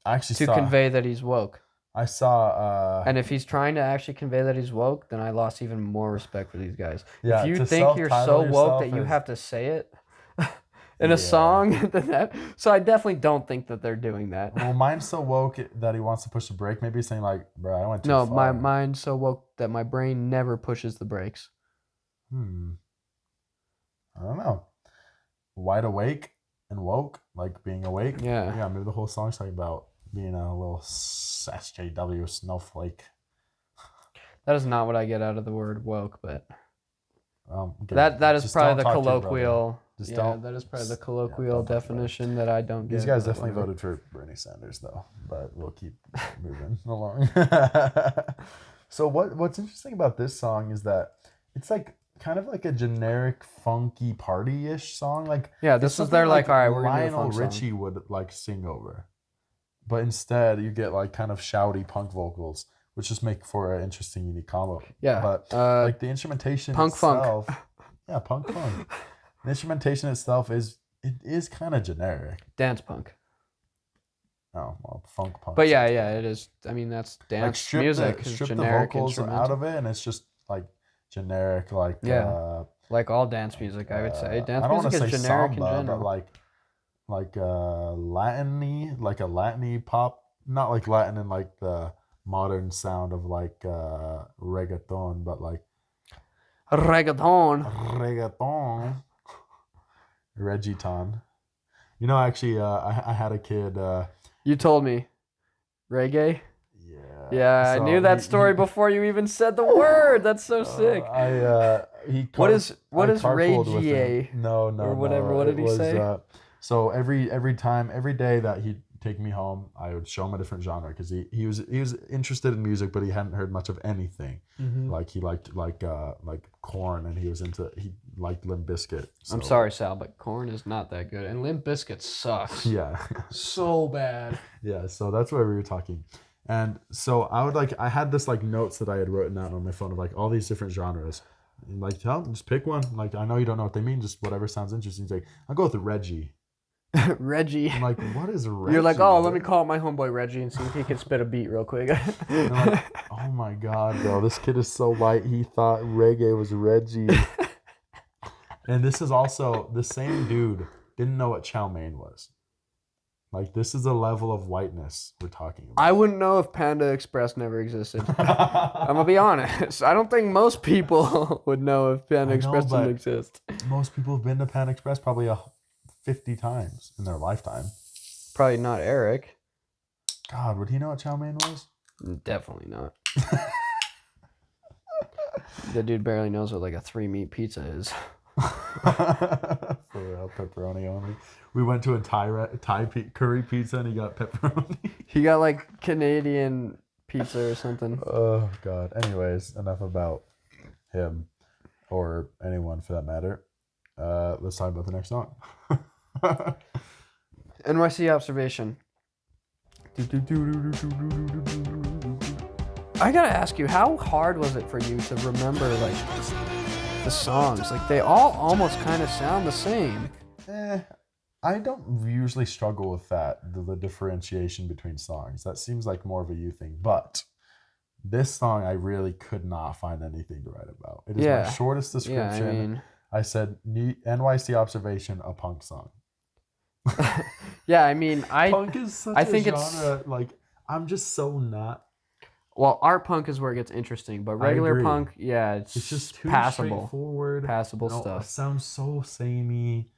to convey that he's woke. I saw. And if he's trying to actually convey that he's woke, then I lost even more respect for these guys. Yeah, if you to think you're so self-title woke that yourself you as- have to say it in a song, then that. So I definitely don't think that they're doing that. Well, mine's so woke that he wants to push the brake. Maybe he's saying like, "Bro, I went too No, far." my mind's so woke that my brain never pushes the brakes. I don't know. Wide awake and woke, like being awake. Yeah. Yeah, maybe the whole song's talking about being a little SJW snowflake. That is not what I get out of the word woke, but Okay. that is Just probably don't the talk to your brother. colloquial. Just Yeah, don't. that is probably the don't colloquial talk to your definition that I don't get. These guys but definitely whatever. voted for Bernie Sanders, though. But we'll keep moving along. So what's interesting about this song is that it's like kind of like a generic funky party-ish song. Like Yeah, this is their like, all right, we're gonna do a Lionel funk Richie song. would like sing over, but instead you get like kind of shouty punk vocals, which just make for an interesting, unique combo. Yeah, But like the instrumentation punk funk. itself, yeah, punk funk. The instrumentation itself is kind of generic. Dance punk. Oh, well, funk punk. But yeah, it is. I mean, that's dance strip music. Is strip the generic vocals instrumental. out of it, and it's just like generic, like Yeah. Like all dance music, I would say. Dance I don't want music to is say generic samba, in general. but like Latin-y, like a Latin-y pop, not like Latin in like the modern sound of like reggaeton, but like Reggaeton. reggaeton. You know, actually, I had a kid. You told me. Reggae? Yeah. Yeah, I so knew that story before you even said the word. That's so sick. What is reggae? No, or whatever. What did he say? So every day that he'd take me home, I would show him a different genre because he was interested in music, but he hadn't heard much of anything. Mm-hmm. Like he liked like Korn, and he liked Limp Bizkit. So. I'm sorry, Sal, but Korn is not that good, and Limp Bizkit sucks. Yeah. So bad. Yeah. So that's why we were talking. And so I had this like notes that I had written out on my phone of like all these different genres. And like, just pick one. Like, I know you don't know what they mean, just whatever sounds interesting. He's like, I'll go with the Reggie. Reggie. I'm like, what is Reggie? You're like, oh, let me call my homeboy Reggie and see if he can spit a beat real quick. And I'm like, oh my God, bro, this kid is so white. He thought reggae was Reggie. And this is also the same dude didn't know what chow mein was. Like, this is a level of whiteness we're talking about. I wouldn't know if Panda Express never existed. I'm gonna be honest. I don't think most people would know if Panda Express didn't exist. Most people have been to Panda Express probably 50 times in their lifetime. Probably not Eric. God, would he know what chow mein was? Definitely not. The dude barely knows what like a 3-meat pizza is. For real, pepperoni only. We went to a Thai curry pizza and he got pepperoni. He got like Canadian pizza or something. Oh God. Anyways, enough about him or anyone for that matter. Let's talk about the next song. NYC Observation. I gotta ask you, how hard was it for you to remember like the songs? Like they all almost kind of sound the same. I don't usually struggle with that, the differentiation between songs. That seems like more of a you thing. But this song, I really could not find anything to write about. It is my shortest description. Yeah, I mean, I said NYC Observation, a punk song. Yeah, I mean, punk is such I think a genre. Like, I'm just so not. Well, art punk is where it gets interesting, but regular punk, yeah, it's just too passable, straightforward, passable stuff. It sounds so samey,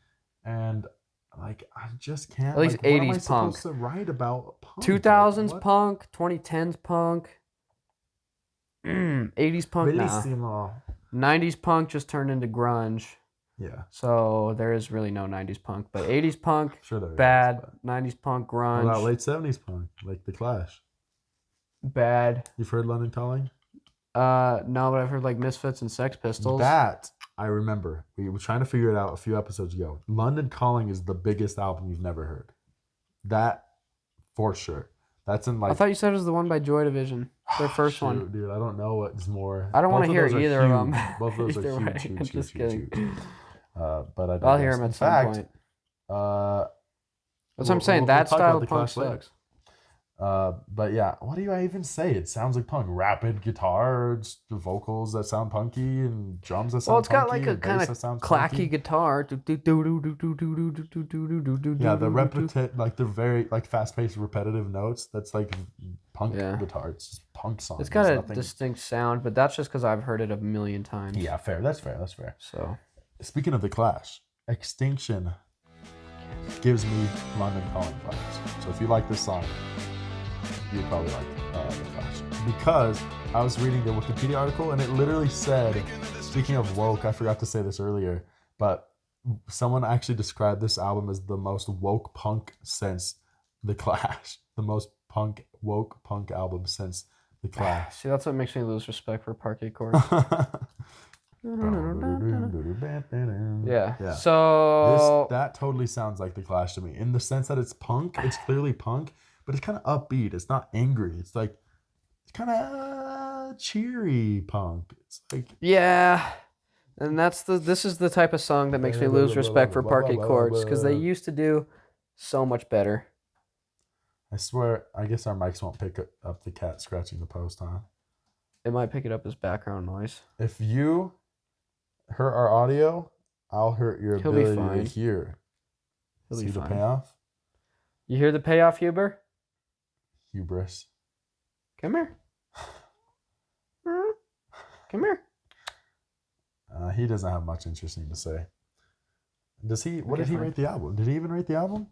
and like I just can't. At least like, 80s what am I punk. supposed to write about punk? 2000s Like, punk, 2010s punk, 80s punk, nah. Bellissimo. 90s punk just turned into grunge. Yeah. So there is really no 90s punk, but 80s punk, Sure there bad. is, but 90s punk, what grunge, about late 70s punk, like The Clash? bad. You've heard London Calling? No, but I've heard like Misfits and Sex Pistols. That I remember. We were trying to figure it out a few episodes ago. London Calling is the biggest album you've never heard. That for sure. That's in like. I thought you said it was the one by Joy Division, their first one. Dude, I don't know what's more. I don't want to hear those are either of them. huge. Both of those Either are way. huge, I'm just kidding. But I I'll hear digress. them at In some fact, point. That's That's what I'm saying. That talk style about of punk Clash later. sucks. But yeah, what do I even say? It sounds like punk. Rapid guitars, the vocals that sound punky, and drums that sound punky. Well, it's got like a and kind bass of that sounds clacky punky. guitar. Yeah, the like the very like fast-paced, repetitive notes. That's like punk guitar. It's just punk song. It's got a distinct sound, but that's just because I've heard it a million times. Yeah, fair. That's fair. That's fair. So, speaking of the Clash, Extinction gives me London Calling vibes. So if you like this song, you'd probably like the Clash. Because I was reading the Wikipedia article and it literally said, speaking of woke, I forgot to say this earlier, but someone actually described this album as the most woke punk since the Clash. The most woke punk album since the Clash. See, that's what makes me lose respect for Parquet Courts. Yeah. So that totally sounds like the Clash to me, in the sense that it's punk. It's clearly punk, but it's kind of upbeat. It's not angry. It's like it's kind of cheery punk. It's like and this is the type of song that makes me lose respect for Parquet Courts, because they used to do so much better. I swear, I guess our mics won't pick up the cat scratching the post, huh? It might pick it up as background noise. If you hurt our audio, I'll hurt your ability to hear. He'll See be the fine. payoff? You hear the payoff, Huber? Hubris. Come here. Come here. He doesn't have much interesting to say. Does he? What did he rate the album? Did he even rate the album?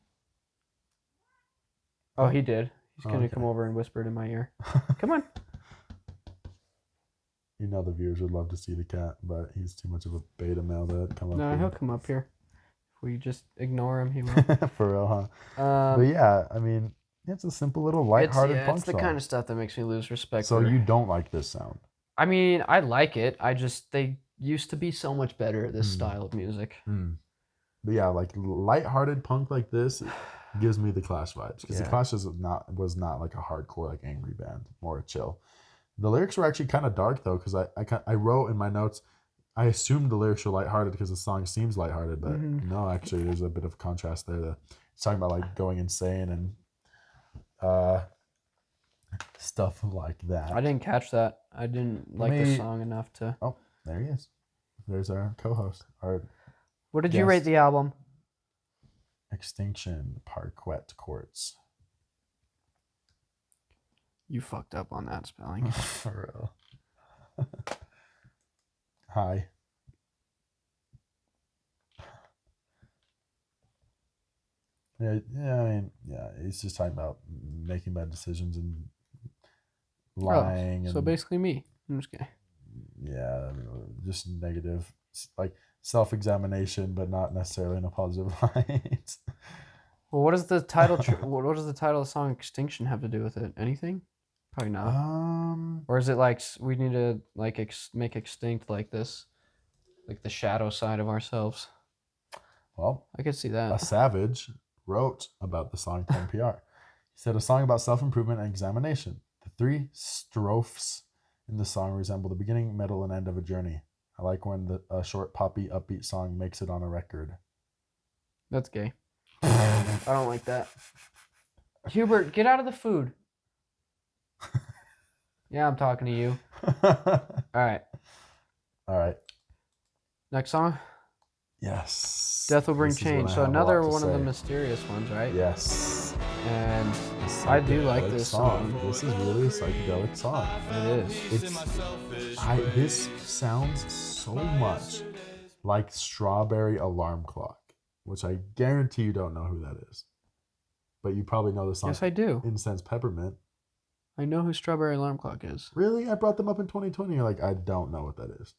Oh, he did. He's gonna come over and whisper it in my ear. Come on. You know the viewers would love to see the cat, but he's too much of a beta male to come up. No, he'll come up here. If we just ignore him, he will. For real, huh? But yeah, I mean, it's a simple little lighthearted punk song. It's the kind of stuff that makes me lose respect. So you don't like this sound? I mean, I like it. They used to be so much better at this style of music. But yeah, like lighthearted punk like this gives me the Clash vibes, because the Clash was not like a hardcore, like angry band, more chill. The lyrics were actually kind of dark though, because I wrote in my notes, I assumed the lyrics were lighthearted because the song seems lighthearted, but no, actually there's a bit of contrast there. It's talking about like going insane and stuff like that. I didn't catch that. I didn't like the song enough to. Oh, there he is. There's our co-host. What did you rate the album? Extinction, Parquet Courts. You fucked up on that spelling. For real. Hi. Yeah, I mean, he's just talking about making bad decisions and lying. So basically me. I'm just kidding. Yeah, just negative, like self-examination, but not necessarily in a positive light. Well, what does the title? What does the title of the song "Extinction" have to do with it? Anything? Probably not. Or is it like we need to like make extinct like this, like the shadow side of ourselves? Well, I could see that. A Savage wrote about the song to NPR. He said, a song about self-improvement and examination. The three strophes in the song resemble the beginning, middle, and end of a journey. I like when a short, poppy, upbeat song makes it on a record. That's gay. I don't like that. Hubert, get out of the food. Yeah, I'm talking to you. All right. Next song? Yes. Death Will Bring Change. So another one of the mysterious ones, right? Yes. And I do like this song. This is really a psychedelic song. It is. This sounds so much like Strawberry Alarm Clock, which I guarantee you don't know who that is. But you probably know the song. Yes, I do. Incense Peppermint. I know who Strawberry Alarm Clock is. Really? I brought them up in 2020. You're like, I don't know what that is.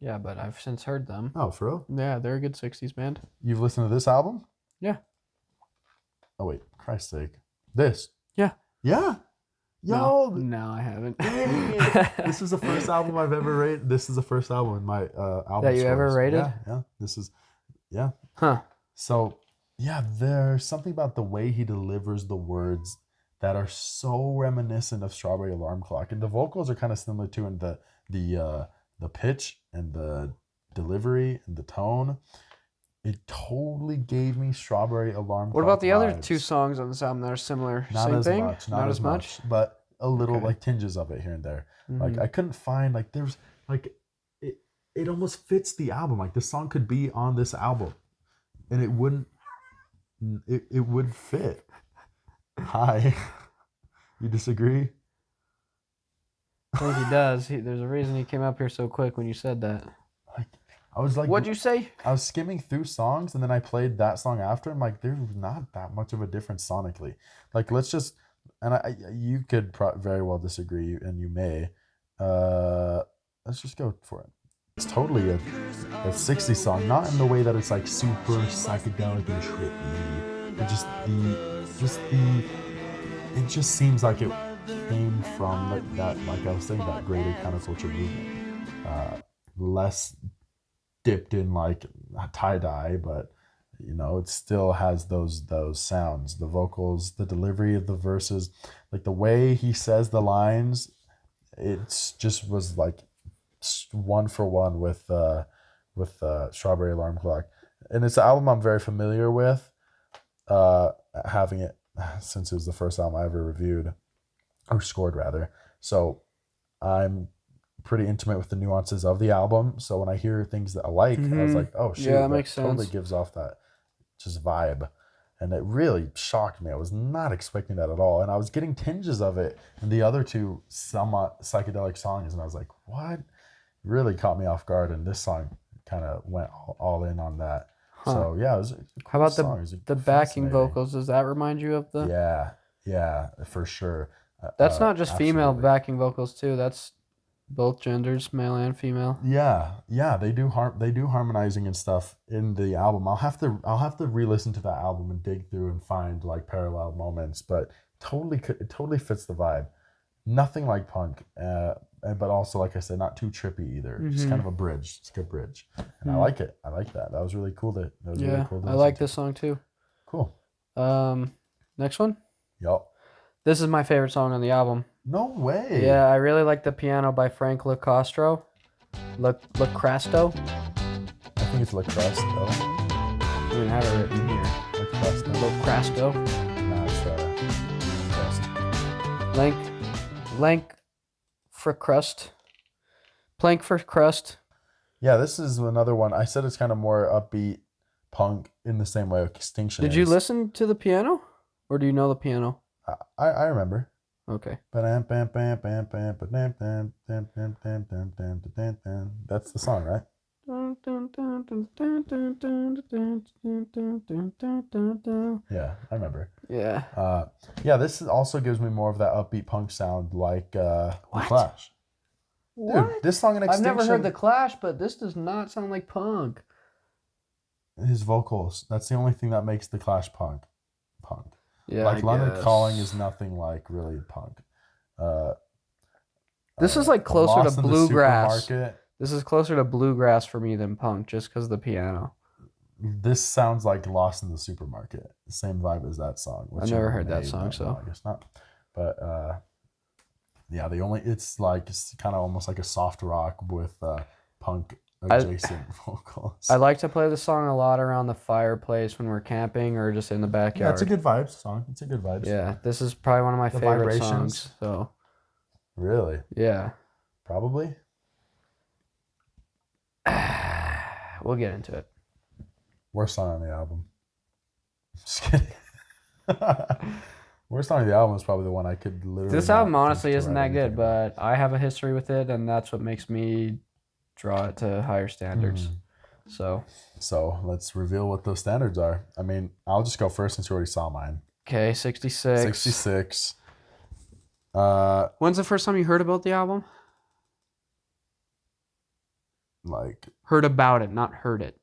Yeah, but I've since heard them. Oh, for real? Yeah, they're a good 60s band. You've listened to this album? Yeah. Oh, wait. Christ's sake. This? Yeah. Yeah? Yo! No, I haven't. This is the first album I've ever rated. This is the first album in my album that you ever rated? Yeah. This is, yeah. Huh. So, Yeah, there's something about the way he delivers the words that are so reminiscent of Strawberry Alarm Clock, and the vocals are kind of similar too in the pitch and the delivery and the tone. It totally gave me Strawberry Alarm What Clock about the other vibes. two songs on this album that are similar? Not Same as thing? much, not as much, but a little Okay. like tinges of it here and there. Like Mhm. I couldn't find like there's like it almost fits the album. Like this song could be on this album, and it wouldn't. It would fit. Hi, you disagree? I think he does. There's a reason he came up here so quick when you said that. Like I was like, What'd you say? I was skimming through songs, and then I played that song after. I'm like, there's not that much of a difference sonically. Like let's just, and you could very well disagree, and you may. Let's just go for it. It's totally a 60s song, not in the way that it's like super psychedelic and trippy, but it just seems like it came from like I was saying, that greater counterculture movement. Less dipped in like tie-dye, but it still has those sounds, the vocals, the delivery of the verses, like the way he says the lines. It's just was like one for one with Strawberry Alarm Clock, and it's an album I'm very familiar with, having it since it was the first album I ever reviewed or scored rather. So I'm pretty intimate with the nuances of the album. So when I hear things that I like, I was like, oh shit, Yeah, that makes totally sense. gives off that just vibe. And it really shocked me. I was not expecting that at all. And I was getting tinges of it in the other two somewhat psychedelic songs. And I was like, what? Really caught me off guard. And this song kind of went all in on that. Huh. So yeah, it was a cool How about song. It was the backing fascinating. vocals? Does that remind you of the? Yeah, for sure. That's not just female absolutely. backing vocals too. That's both genders, male and female. Yeah, they do harmonizing and stuff in the album. I'll have to re-listen to that album and dig through and find like parallel moments, but it totally fits the vibe. Nothing like punk, but also like I said, not too trippy either. Just kind of a bridge. It's a good bridge, and I like it. I like that. That was really cool. Really cool to I listen like to. this song too. Cool. Next one. Yup. This is my favorite song on the album. No way. Yeah, I really like the piano by Frank Lacastro. Lacrasto. I think it's Lacrosse though. I mean, I have it written here. Lacrosse. Lacrasto. No, it's Lank for crust. Plank for crust. Yeah, this is another one. I said it's kind of more upbeat punk in the same way Extinction Did you is. listen to the piano? Or do you know the piano? I remember. Okay. That's the song, right? Yeah, I remember. Yeah. Yeah, also gives me more of that upbeat punk sound like The What? Clash. What? Dude, this song in I've Extinction. never heard The Clash, but this does not sound like punk. His vocals. That's the only thing that makes The Clash punk. Yeah, Like I London guess. Calling is nothing like really punk. This is like closer Lost to in the bluegrass. Supermarket. This is closer to bluegrass for me than punk, just because of the piano. This sounds like Lost in the Supermarket. The same vibe as that song. I've never heard that song, so. No, I guess not. But yeah, it's kind of almost like a soft rock with punk adjacent vocals. I like to play the song a lot around the fireplace when we're camping or just in the Yeah, backyard. it's a good vibes song. It's a good vibes. Yeah, this is probably one of my The favorite vibrations. songs. So Really? yeah, Probably. we'll get into it. Worst song on the album. Just kidding. Worst song on the album is probably the one I could literally. This not album think honestly to isn't write that good, anything about. but I have a history with it, and that's what makes me draw it to higher standards. So So let's reveal what those standards are. I mean, I'll just go first since you already saw mine. okay, 66. 66. When's the first time you heard about the album? Like Heard about it, not heard it.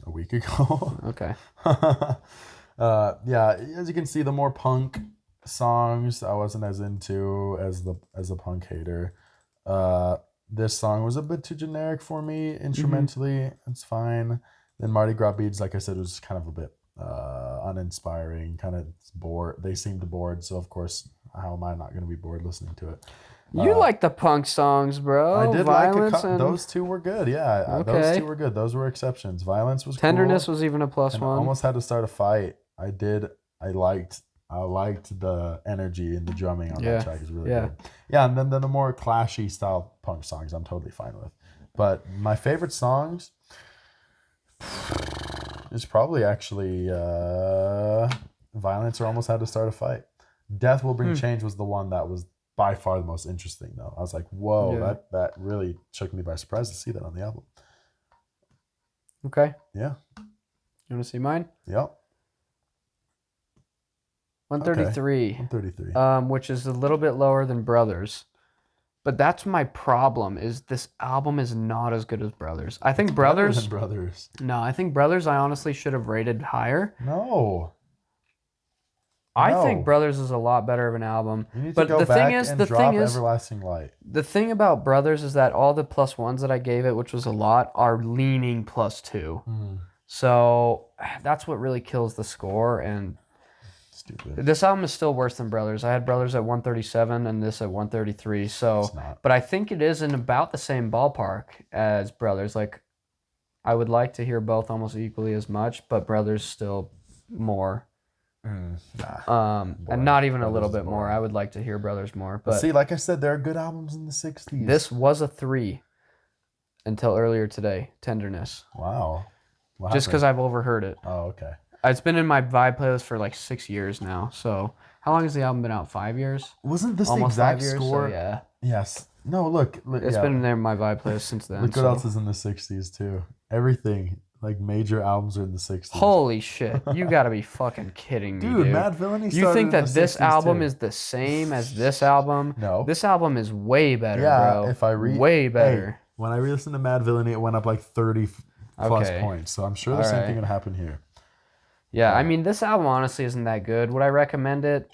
a week ago. Okay. Yeah, as you can see, the more punk songs I wasn't as into as a punk hater. This song was a bit too generic for me instrumentally. It's fine. Then Mardi Gras Beads, like I said, was kind of a bit uninspiring, kind of bored. They seemed bored, so of course, how am I not going to be bored listening to it? You like the punk songs, bro. I did Violence like those two were good. Yeah, those two were good. Those were exceptions. Violence was Tenderness cool, was even a plus and one. almost had to start a fight. I liked the energy and the drumming on that track is really good. Yeah, and then the more clashy style punk songs I'm totally fine with. But my favorite songs is probably actually Violence or Almost Had to Start a Fight. Death Will Bring Change was the one that was by far the most interesting, though. I was like, whoa, that really took me by surprise to see that on the album. Okay. Yeah. You want to see mine? Yep. 133. Okay. 133. Which is a little bit lower than Brothers. But that's my problem, is this album is not as good as Brothers. I think Brothers... Brothers. No, I think Brothers I honestly should have rated higher. No. I think Brothers is a lot better of an album. You need to go back and drop Everlasting Light. The thing about Brothers is that all the plus ones that I gave it, which was a lot, are leaning +2. So that's what really kills the score. And stupid. This album is still worse than Brothers. I had Brothers at 137 and this at 133. So, but I think it is in about the same ballpark as Brothers. Like, I would like to hear both almost equally as much, but Brothers still more. And not even a little bit more. I would like to hear Brothers more. But see, like I said, there are good albums in the 60s. This was a 3 until earlier today. Tenderness. Wow. Just because I've overheard it. Oh, okay. It's been in my vibe playlist for like 6 years now. So how long has the album been out? 5 years? Wasn't this almost the exact 5 years? score? So, yeah. Yes. No, look. It's been in there in my vibe playlist since then. Look what else is in the 60s too. Everything. Like major albums are in the 60s. Holy shit. You gotta be fucking kidding me, dude. Mad Villainy started You think that this album too. is the same as this album? No. This album is way better, bro. If I read way better. Hey, when I re-listened to Mad Villainy, it went up like 30 plus points. So I'm sure the same thing would happen here. Yeah, I mean, this album honestly isn't that good. Would I recommend it?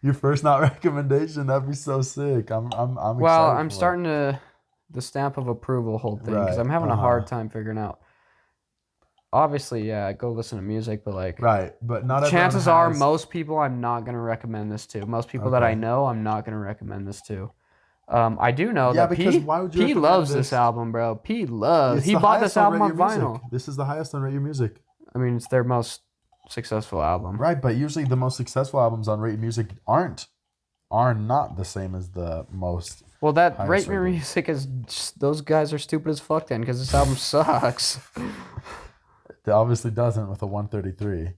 Your first not recommendation, that'd be so sick. I'm excited. Well, I'm starting to the stamp of approval whole thing because I'm having a hard time figuring out. Obviously, yeah, go listen to music, but like, but not. Chances are, most people I'm not gonna recommend this to. Most people that I know, I'm not gonna recommend this to. I do know that P loves this album, bro. He bought this album on vinyl. This is the highest on Rate Your Music. I mean, it's their most successful album. Right, but usually the most successful albums on Rate Your Music are not the same as the most. Well, that Rate Your Music is just, those guys are stupid as fuck then because this album sucks. It obviously doesn't with a 133.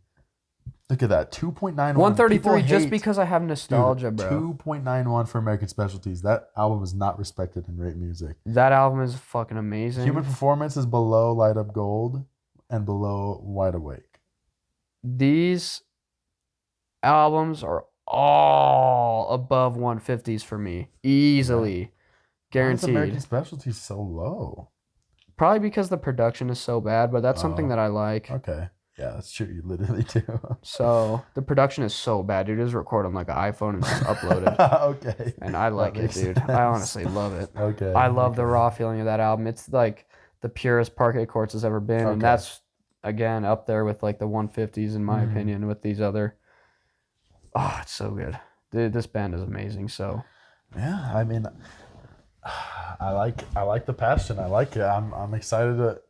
Look at that, 2.91. 133 just because I have nostalgia, bro. 2.91 for American Specialties. That album is not respected in Rate Music. That album is fucking amazing. Human Performance is below Light Up Gold and below Wide Awake. These albums are all above 150s for me. Easily. Guaranteed. Why is American Specialties so low? Probably because the production is so bad, but that's something that I like. Okay. Yeah, that's true. You literally do. So the production is so bad, dude. It is recorded on like an iPhone and just uploaded. Okay. And I like it, dude. Sense. I honestly love it. Okay. I love the raw feeling of that album. It's like the purest Parquet Courts has ever been. And that's, again, up there with like the 150s in my opinion with these other. Oh, it's so good. Dude, this band is amazing. So. Yeah, I mean, I like the passion. I like it. I'm excited to.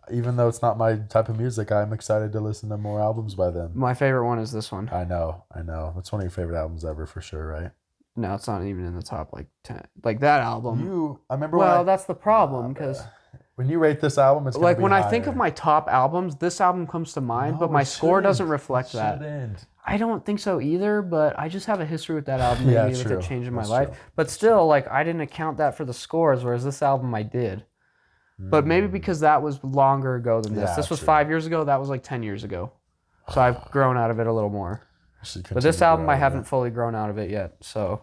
Even though it's not my type of music, I'm excited to listen to more albums by them. My favorite one is this one. I know. That's one of your favorite albums ever for sure, right? No, it's not even in the top like 10. Like that album. I remember. Well, that's the problem because when you rate this album, it's like when I think of my top albums, this album comes to mind, but my score doesn't reflect that. I don't think so either, but I just have a history with that album, maybe with a change in my life. But still, like I didn't account that for the scores, whereas this album I did. But maybe because that was longer ago than this. This was 5 years ago. That was like 10 years ago. So I've grown out of it a little more. But this album, I haven't fully grown out of it yet. So,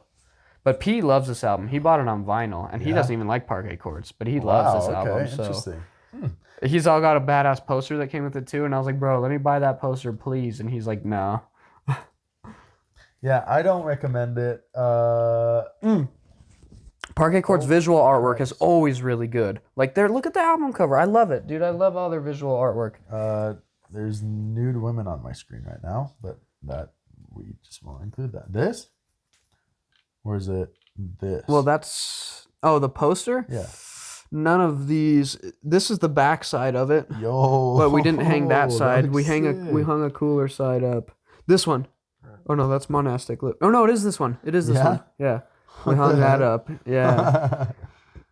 but P loves this album. He bought it on vinyl, and he doesn't even like Parquet Courts, but he loves this album. So interesting. He's all got a badass poster that came with it too. And I was like, bro, let me buy that poster, please. And he's like, no. Yeah, I don't recommend it. Parquet Courts' visual artwork is always really good. Like, look at the album cover. I love it, dude. I love all their visual artwork. There's nude women on my screen right now, but we just won't include that. This? Or is it this? Well, that's... Oh, the poster? Yeah. None of these... This is the back side of it. Yo. But we didn't hang that side. We sick. hung a cooler side up. This one. Oh, no, that's Monastic Lip. Oh, no, it is this one. It is this one. Yeah. We hung that up. Yeah.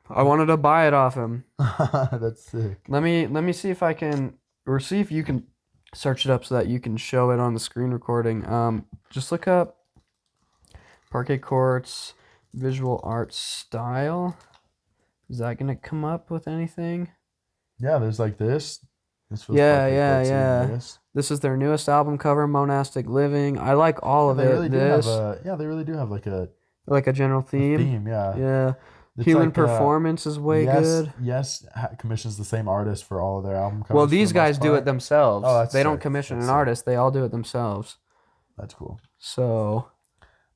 I wanted to buy it off him. That's sick. Let me see if I can... Or see if you can search it up so that you can show it on the screen recording. Just look up Parquet Courts visual art style. Is that gonna come up with anything? Yeah, there's like this. This was Yeah. This. This is their newest album cover, Monastic Living. I like all of it. Really they really do have like a general theme. Yeah. Yeah. It's Human like, Performance is way good. Yes, commissions the same artist for all of their album covers. Well, these guys do it themselves. Oh, that's they don't sick. commission That's an artist. They all do it themselves. That's cool. So,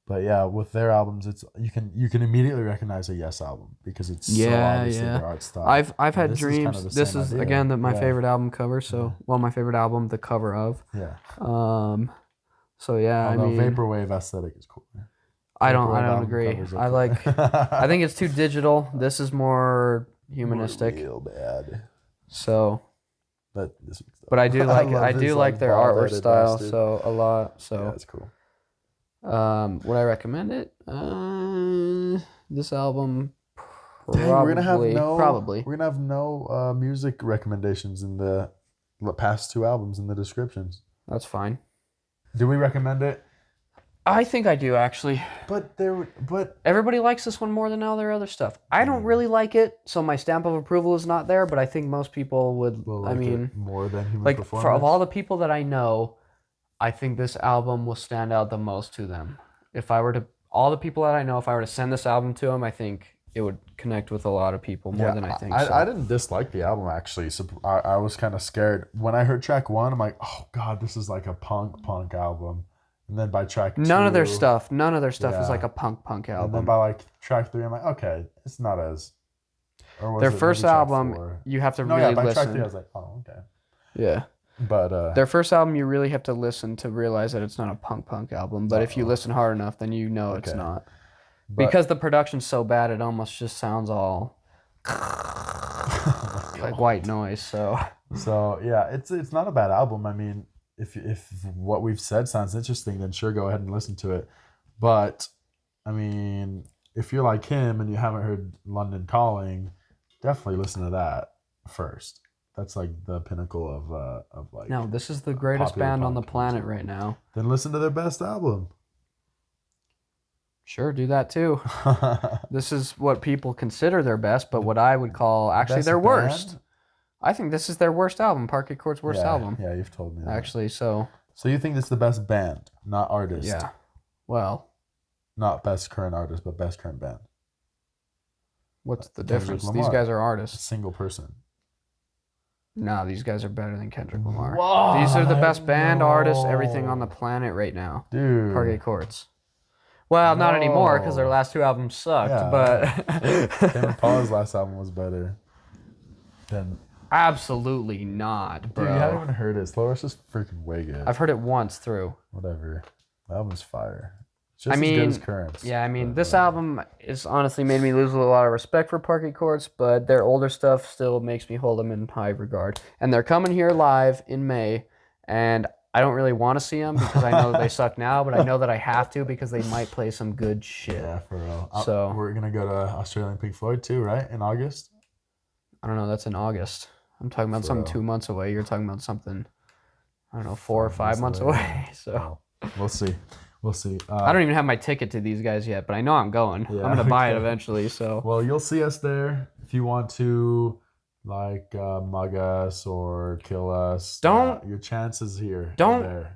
but yeah, with their albums, it's you can immediately recognize a Yes album because it's so obviously their art style. I've had dreams. This is again my favorite album cover. So, well, my favorite album, the cover of. Yeah. So yeah, Although vaporwave aesthetic is cool. I don't agree. I like. I think it's too digital. This is more humanistic. Real bad. So. But I do like I do like their artwork style bastard. a lot. So yeah, that's cool. Would I recommend it? This album Dang, we're gonna have no music recommendations in the past two albums in the descriptions. That's fine. Do we recommend it? I think I do actually. But everybody likes this one more than all their other stuff. I don't really like it, so my stamp of approval is not there. But I think most people would. I mean, more than Human like Performance. of all the people that I know, I think this album will stand out the most to them. If I were to send this album to them, I think it would connect with a lot of people more than I think. I didn't dislike the album actually. So I was kind of scared when I heard track 1. I'm like, oh god, this is like a punk album. And then by track 2, none of their stuff is like a punk album. And then by like track 3, I'm like, okay, it's not as. Their first album, you have to really by listen. track 3, I was like, oh okay. Yeah. But their first album, you really have to listen to realize that it's not a punk album. But if you listen hard enough, then you know it's not. Because the production's so bad, it almost just sounds all like white noise. So yeah, it's not a bad album. I mean, if what we've said sounds interesting, then sure, go ahead and listen to it. But I mean, if you're like him and you haven't heard London Calling, definitely listen to that first. That's like the pinnacle of like. No, this is the greatest band on the planet right now. Then listen to their best album. Sure, do that too. This is what people consider their best, but what I would call actually Best their band? worst. I think this is their worst album, Parquet Courts' worst album. Yeah, you've told me that. Actually, so you think this is the best band, not artist? Yeah. Well, not best current artist, but best current band. What's the Kendrick difference? Lamar. These guys are A artists. single person. No, these guys are better than Kendrick Lamar. Whoa, These are the best band, artists, no. everything on the planet right now. Dude. Parquet Courts. Well, not anymore because their last 2 albums sucked, Yeah. but Tame Impala's last album was better than. absolutely not, bro. Dude, you haven't even heard it. Slowest is freaking way good. I've heard it once through. Whatever. The album's fire. It's just I mean, as good as Currents. Yeah, I mean, this album is honestly made me lose a lot of respect for Parquet Courts, but their older stuff still makes me hold them in high regard. And they're coming here live in May, and I don't really want to see them because I know that they suck now, but I know that I have to because they might play some good shit. Yeah, for real. So we're going to go to Australian Pink Floyd too, right? In August? I don't know. That's in August. I'm talking about something 2 months away. You're talking about something, I don't know, 4 or 5 months away. So we'll see. We'll see. I don't even have my ticket to these guys yet, but I know I'm going. Yeah, I'm going to buy it eventually. So well, you'll see us there if you want to, like, mug us or kill us. Your chances here. Don't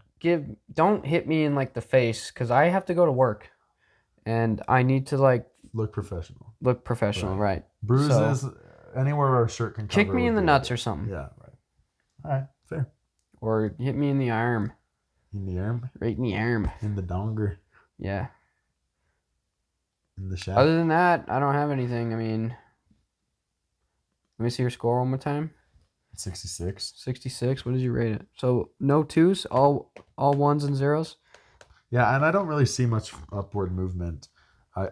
hit me in like the face because I have to go to work, and I need to like look professional. Right? Bruises anywhere where a shirt can cover. Kick me in the nuts or something. Yeah, right. All right, fair. Or hit me in the arm. In the arm? Right in the arm. In the donger. Yeah. in the shack. Other than that, I don't have anything. I mean, let me see your score one more time. 66. 66. What did you rate it? So no twos, all ones and zeros. Yeah, and I don't really see much upward movement.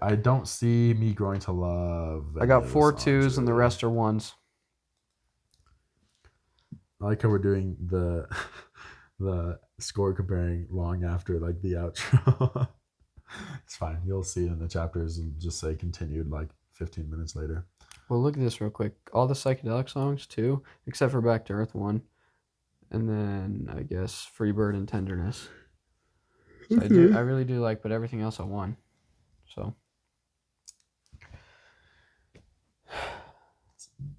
I don't see me growing to love. I got 4 twos and the rest are ones. I like how we're doing the score comparing long after like the outro. It's fine. You'll see it in the chapters and just say continued like 15 minutes later. Well, look at this real quick. All the psychedelic songs too, except for Back to Earth 1, and then I guess Freebird and Tenderness. So I really do like, but everything else I won. So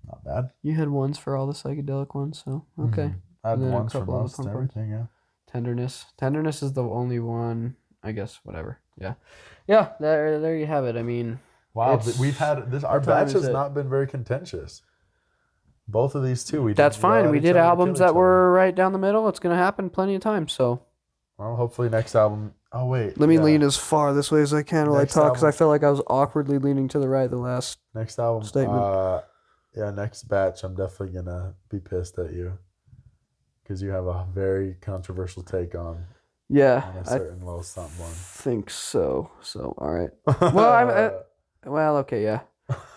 not bad. You had ones for all the psychedelic ones, so okay. I had And then a ones for couple of the most punk ones. everything. Yeah. Tenderness is the only one. I guess whatever. Yeah. There you have it. I mean, Wow, we've had this. Our batch has not been very contentious. Both of these two, that's fine. We did albums that were right down the middle. It's gonna happen plenty of times. So, well, hopefully next album. Oh wait, let me lean as far this way as I can while I talk, because I feel like I was awkwardly leaning to the right the last next album statement. Next batch. I'm definitely gonna be pissed at you because you have a very controversial take on. Yeah, a certain little something. Think so. So all right. Well, well, okay, yeah.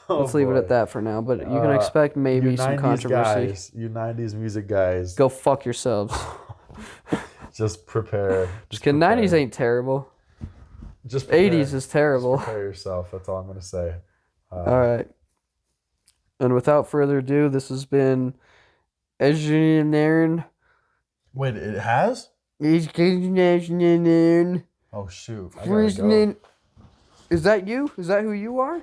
Let's leave it at that for now. But you can expect maybe some controversy. Guys, you 90s music guys. Go fuck yourselves. Just prepare. Just kidding. 90s ain't terrible. Just prepare. 80s is terrible. Just prepare yourself. That's all I'm going to say. All right. And without further ado, this has been Engineering. Wait, it has? Engineering. Oh, shoot. I gotta go. Is that you? Is that who you are?